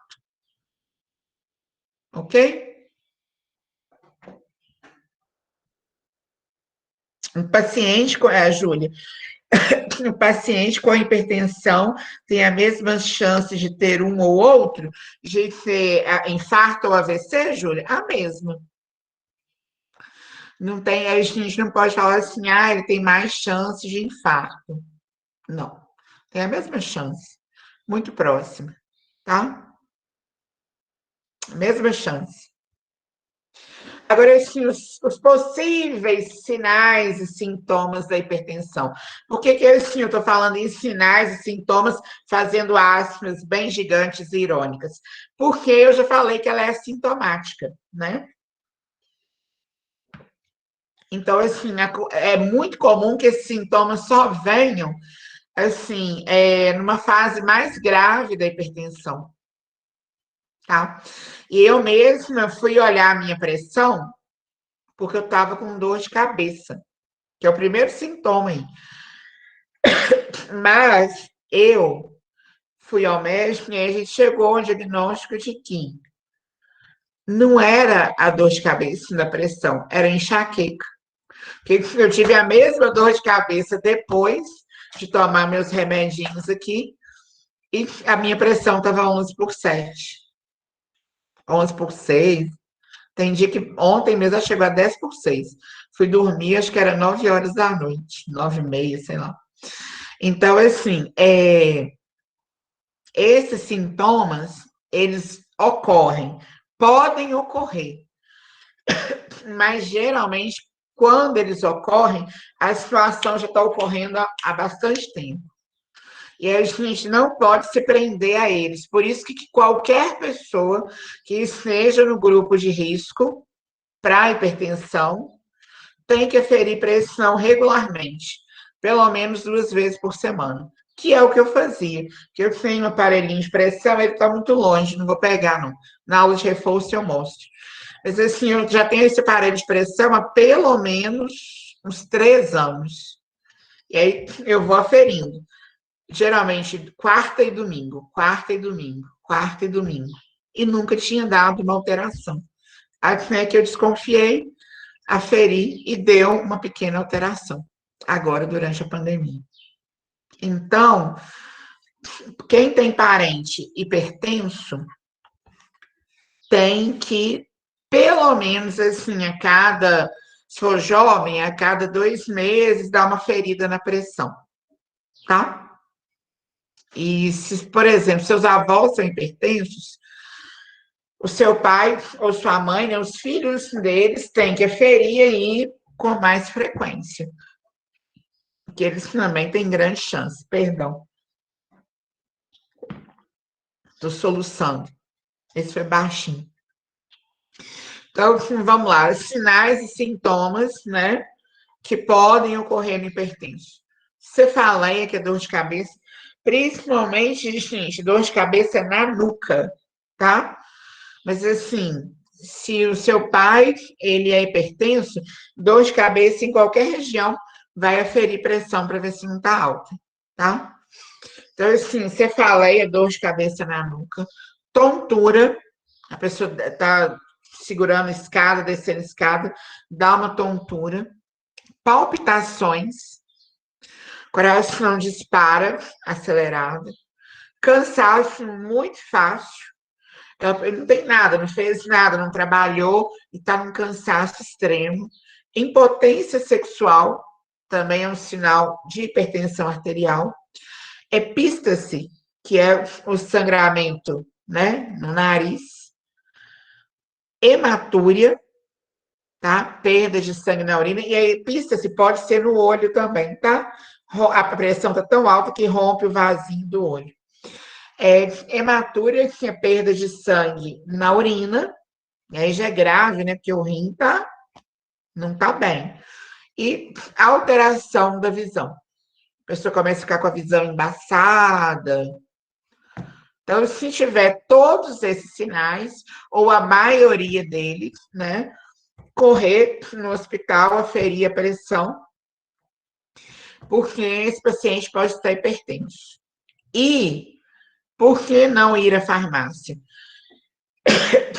Ok? Um paciente, Júlia, o paciente com hipertensão tem a mesma chance de ter um ou outro, de ser infarto ou AVC, Júlia? A mesma. Não tem, a gente não pode falar assim, ele tem mais chance de infarto. Não. Tem a mesma chance. Muito próxima, tá? Mesma chance. Agora, assim, os possíveis sinais e sintomas da hipertensão. Por que assim, eu estou falando em sinais e sintomas, fazendo aspas bem gigantes e irônicas? Porque eu já falei que ela é assintomática, né? Então, assim, é muito comum que esses sintomas só venham, assim, numa fase mais grave da hipertensão, tá? E eu mesma fui olhar a minha pressão, porque eu estava com dor de cabeça, que é o primeiro sintoma aí. Mas eu fui ao médico e a gente chegou ao diagnóstico de que não era a dor de cabeça da pressão, era enxaqueca. Porque eu tive a mesma dor de cabeça depois de tomar meus remedinhos aqui e a minha pressão estava 11/7. 11/6. Tem dia que ontem mesmo chegou a 10/6. Fui dormir, acho que era 9 horas da noite, 9h30, sei lá. Então, assim, esses sintomas, eles ocorrem, podem ocorrer, mas geralmente, quando eles ocorrem, a situação já está ocorrendo há bastante tempo. E a gente não pode se prender a eles. Por isso que qualquer pessoa que esteja no grupo de risco para hipertensão tem que aferir pressão regularmente, pelo menos 2 vezes por semana, que é o que eu fazia. Porque eu tenho um aparelhinho de pressão, ele está muito longe, não vou pegar, não. Na aula de reforço eu mostro. Mas assim, eu já tenho esse aparelho de pressão há pelo menos uns 3 anos. E aí eu vou aferindo. Geralmente, quarta e domingo, quarta e domingo, quarta e domingo. E nunca tinha dado uma alteração. Até que eu desconfiei, aferi e deu uma pequena alteração, agora durante a pandemia. Então, quem tem parente hipertenso tem que, pelo menos assim, se for jovem, a cada 2 meses, dar uma ferida na pressão, tá? E se, por exemplo, seus avós são hipertensos, o seu pai ou sua mãe, né, os filhos deles têm que aferir aí com mais frequência, porque eles também têm grande chance. Perdão. Estou soluçando. Esse foi baixinho. Então, vamos lá. Sinais e sintomas, né, que podem ocorrer no hipertenso. Cefaleia, que é dor de cabeça, principalmente, gente, dor de cabeça na nuca, tá? Mas, assim, se o seu pai, ele é hipertenso, dor de cabeça em qualquer região, vai aferir pressão para ver se não está alta, tá? Então, assim, cefaleia, dor de cabeça na nuca, tontura, a pessoa está segurando a escada, descendo a escada, dá uma tontura, palpitações, coração dispara, acelerado, cansaço muito fácil, ele não tem nada, não fez nada, não trabalhou e está num cansaço extremo, impotência sexual, também é um sinal de hipertensão arterial, epístase, que é o sangramento, né, no nariz, hematúria, tá? Perda de sangue na urina, e a epístase pode ser no olho também, tá? A pressão está tão alta que rompe o vasinho do olho. Hematúria, que é perda de sangue na urina, e aí já é grave, né? Porque o rim não tá bem. E alteração da visão. A pessoa começa a ficar com a visão embaçada. Então, se tiver todos esses sinais, ou a maioria deles, né? Correr no hospital, aferir a pressão, porque esse paciente pode estar hipertenso. E por que não ir à farmácia?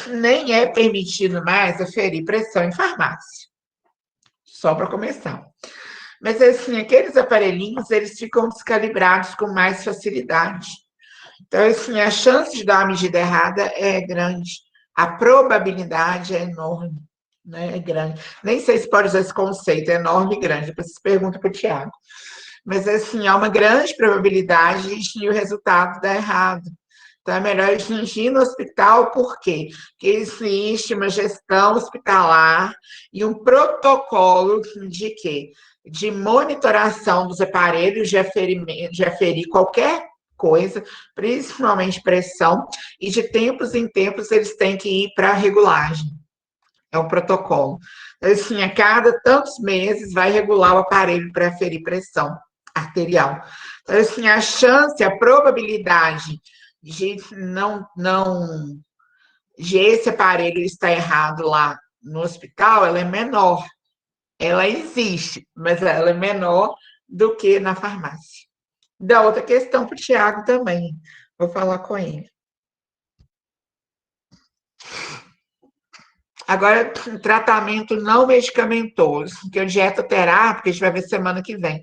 Nem é permitido mais aferir pressão em farmácia. Só para começar. Mas, assim, aqueles aparelhinhos, eles ficam descalibrados com mais facilidade. Então, assim, a chance de dar uma medida errada é grande. A probabilidade é enorme, né? É grande. Nem sei se pode usar esse conceito, é enorme e grande. Depois vocês perguntam para o Tiago. Mas, assim, há uma grande probabilidade de o resultado dar errado. Então, é melhor ir no hospital, por quê? Porque existe uma gestão hospitalar e um protocolo de quê? De monitoração dos aparelhos, de aferir qualquer coisa, principalmente pressão, e de tempos em tempos eles têm que ir para a regulagem. É um protocolo. Então, assim, a cada tantos meses vai regular o aparelho para aferir pressão arterial. Então, assim, a chance, a probabilidade de de esse aparelho estar errado lá no hospital, ela é menor. Ela existe, mas ela é menor do que na farmácia. Da outra questão para o Tiago também. Vou falar com ele. Agora, tratamento não medicamentoso, que é o dietoterápico, a gente vai ver semana que vem.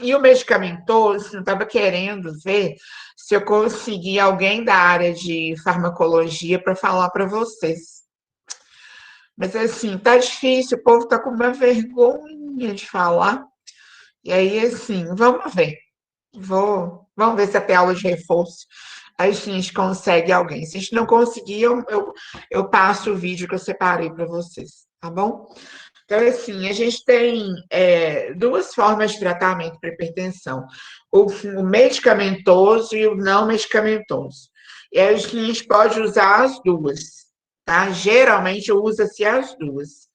E o medicamentoso, eu estava querendo ver se eu conseguir alguém da área de farmacologia para falar para vocês. Mas, assim, tá difícil, o povo tá com uma vergonha de falar. E aí, assim, vamos ver. Vamos ver se até aula de reforço a gente consegue alguém. Se a gente não conseguir, eu passo o vídeo que eu separei para vocês, tá bom? Então, assim, a gente tem duas formas de tratamento para hipertensão: o medicamentoso e o não medicamentoso. E a gente pode usar as duas, tá? Geralmente usa-se as duas.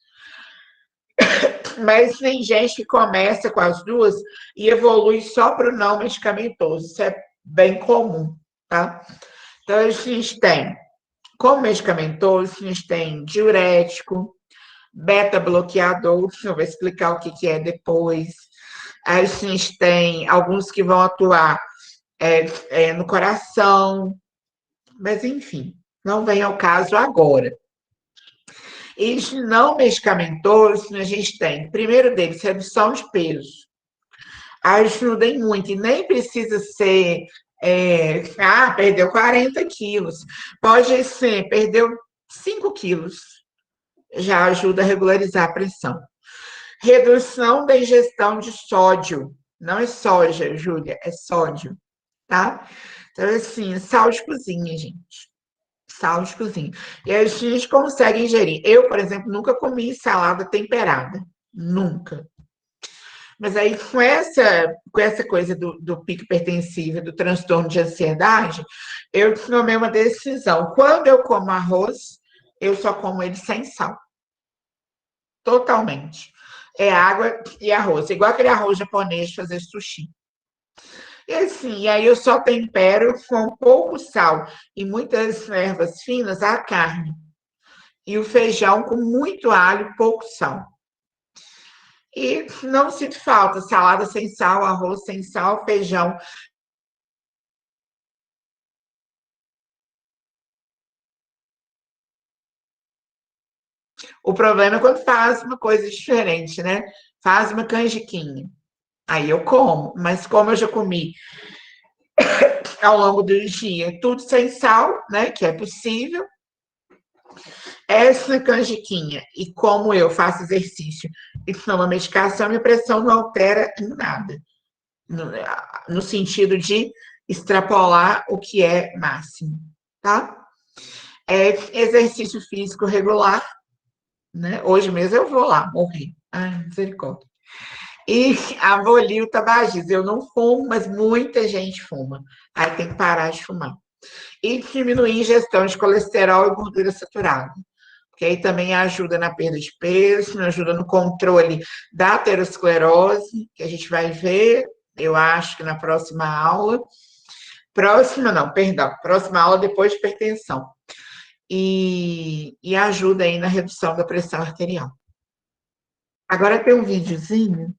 Mas tem gente que começa com as duas e evolui só para o não medicamentoso. Isso é bem comum, tá? Então, a gente tem, como medicamentoso, a gente tem diurético, beta-bloqueador, eu vou explicar o que é depois. A gente tem alguns que vão atuar no coração, mas, enfim, não vem ao caso agora, E de não medicamentoso, a gente tem, primeiro deles, redução de peso. Ajudem muito, e nem precisa ser, perdeu 40 quilos. Pode ser, perdeu 5 quilos. Já ajuda a regularizar a pressão. Redução da ingestão de sódio. Não é soja, Júlia, é sódio, tá? Então, assim, sal de cozinha, gente. Sal de cozinha. E a gente consegue ingerir. Eu, por exemplo, nunca comi salada temperada. Nunca. Mas aí, com essa coisa do pico hipertensivo, do transtorno de ansiedade, eu tomei uma decisão. Quando eu como arroz, eu só como ele sem sal. Totalmente. É água e arroz. Igual aquele arroz japonês de fazer sushi. E assim, aí eu só tempero com pouco sal e muitas ervas finas a carne. E o feijão com muito alho, pouco sal. E não sinto falta, salada sem sal, arroz sem sal, feijão. O problema é quando faz uma coisa diferente, né? Faz uma canjiquinha. Aí eu como, mas como eu já comi ao longo do dia, tudo sem sal, né? Que é possível. Essa canjiquinha, e como eu faço exercício e tomo medicação, minha pressão não altera em nada. No sentido de extrapolar o que é máximo, tá? Exercício físico regular, né? Hoje mesmo eu vou lá, morrer. Ai, misericórdia. E abolir o tabagismo. Eu não fumo, mas muita gente fuma. Aí tem que parar de fumar. E diminuir a ingestão de colesterol e gordura saturada. Que aí também ajuda na perda de peso, ajuda no controle da aterosclerose, que a gente vai ver, eu acho que na próxima aula. Próxima aula depois de hipertensão. E ajuda aí na redução da pressão arterial. Agora tem um videozinho,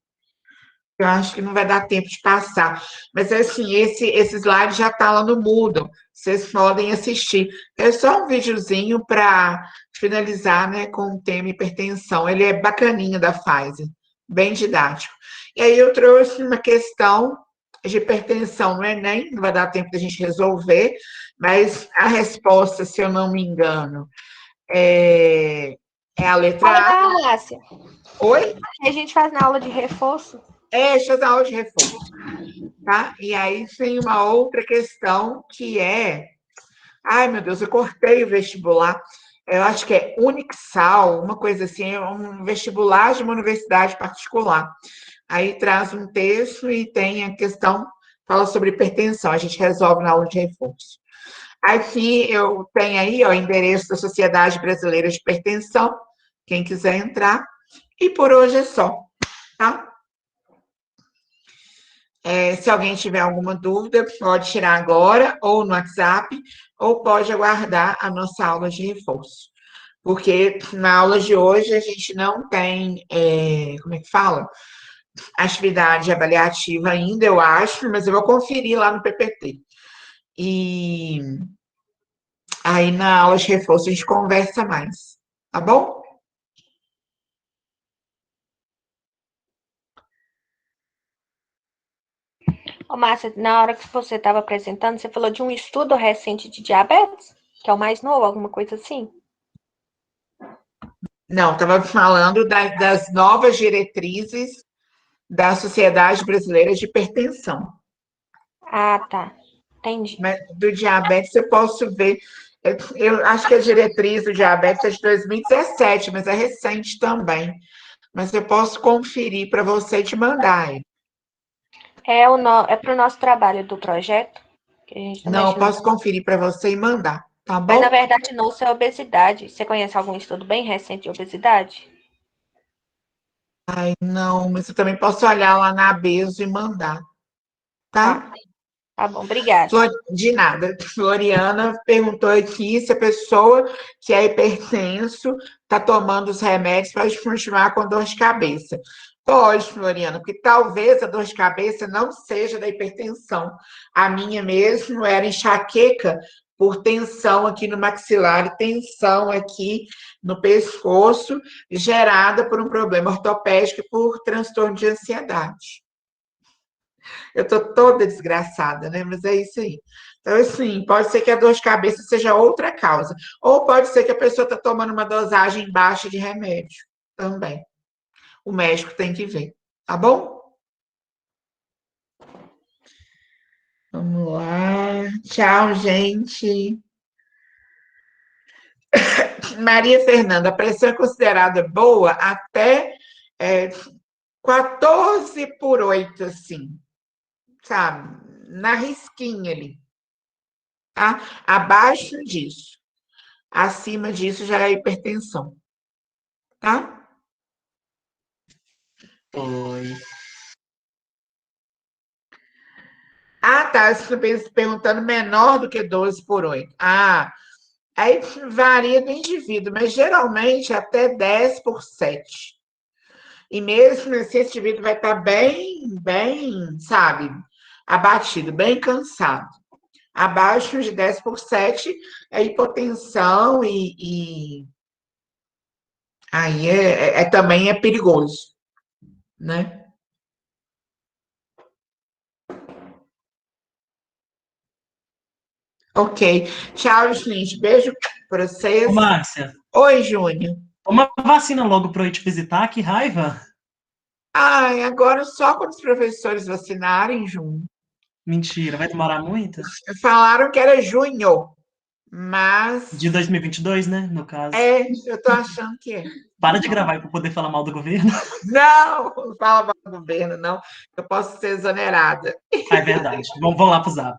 eu acho que não vai dar tempo de passar, mas assim, esse slide já está lá no Moodle, vocês podem assistir. É só um videozinho para finalizar, né, com o tema hipertensão. Ele é bacaninha da Pfizer, bem didático. E aí eu trouxe uma questão de hipertensão no Enem, não vai dar tempo da gente resolver, mas a resposta, se eu não me engano, é a letra A. Márcia. Oi? A gente faz na aula de reforço. Deixa eu dar aula de reforço, tá? E aí tem uma outra questão que é... Ai, meu Deus, eu cortei o vestibular. Eu acho que é Unixal, uma coisa assim, é um vestibular de uma universidade particular. Aí traz um texto e tem a questão, fala sobre hipertensão, a gente resolve na aula de reforço. Aqui eu tenho aí o endereço da Sociedade Brasileira de Hipertensão, quem quiser entrar. E por hoje é só, tá? Se alguém tiver alguma dúvida, pode tirar agora, ou no WhatsApp, ou pode aguardar a nossa aula de reforço. Porque na aula de hoje a gente não tem, como é que fala? Atividade avaliativa ainda, eu acho, mas eu vou conferir lá no PPT. E aí na aula de reforço a gente conversa mais, tá bom? Ô, Márcia, na hora que você estava apresentando, você falou de um estudo recente de diabetes, que é o mais novo, alguma coisa assim? Não, estava falando das novas diretrizes da Sociedade Brasileira de Hipertensão. Ah, tá. Entendi. Mas do diabetes eu posso ver. Eu acho que a diretriz do diabetes é de 2017, mas é recente também. Mas eu posso conferir para você e te mandar. É para o nosso trabalho do projeto? Que a gente tá Não, eu mexendo. posso conferir para você e mandar, tá Mas, na bom? verdade, não, isso é obesidade. Você conhece algum estudo bem recente de obesidade? Ai, não, mas eu também posso olhar lá na Abeso e mandar, tá? Tá bom, obrigada. De nada. Floriana perguntou aqui se a pessoa que é hipertenso está tomando os remédios para continuar com dor de cabeça. Pode, Floriana, porque talvez a dor de cabeça não seja da hipertensão. A minha mesmo era enxaqueca por tensão aqui no maxilar e tensão aqui no pescoço, gerada por um problema ortopédico e por transtorno de ansiedade. Eu tô toda desgraçada, né? Mas é isso aí. Então, assim, pode ser que a dor de cabeça seja outra causa. Ou pode ser que a pessoa está tomando uma dosagem baixa de remédio também. O médico tem que ver, tá bom? Vamos lá. Tchau, gente. Maria Fernanda, a pressão é considerada boa até 14/8, assim, sabe? Na risquinha ali, tá? Abaixo disso. Acima disso já é hipertensão, tá? Oi. Ah, tá. Você está perguntando menor do que 12/8. Ah, aí varia do indivíduo, mas geralmente até 10/7. E mesmo assim, esse indivíduo vai estar bem, sabe, abatido, bem cansado. Abaixo de 10/7 é hipotensão e aí também é perigoso, né? Ok. Tchau, gente. Beijo para Ô, vocês. Márcia, Oi, Júnior. toma vacina logo pra eu ir te visitar, que raiva. Ai, agora só quando os professores vacinarem, junho. Mentira, vai demorar muito? Falaram que era junho, mas De 2022, né, no caso. eu tô achando que é. Para de gravar aí pra poder falar mal do governo. Não fala mal do governo, não. Eu posso ser exonerada. Ah, é verdade. Vamos lá pro Zap.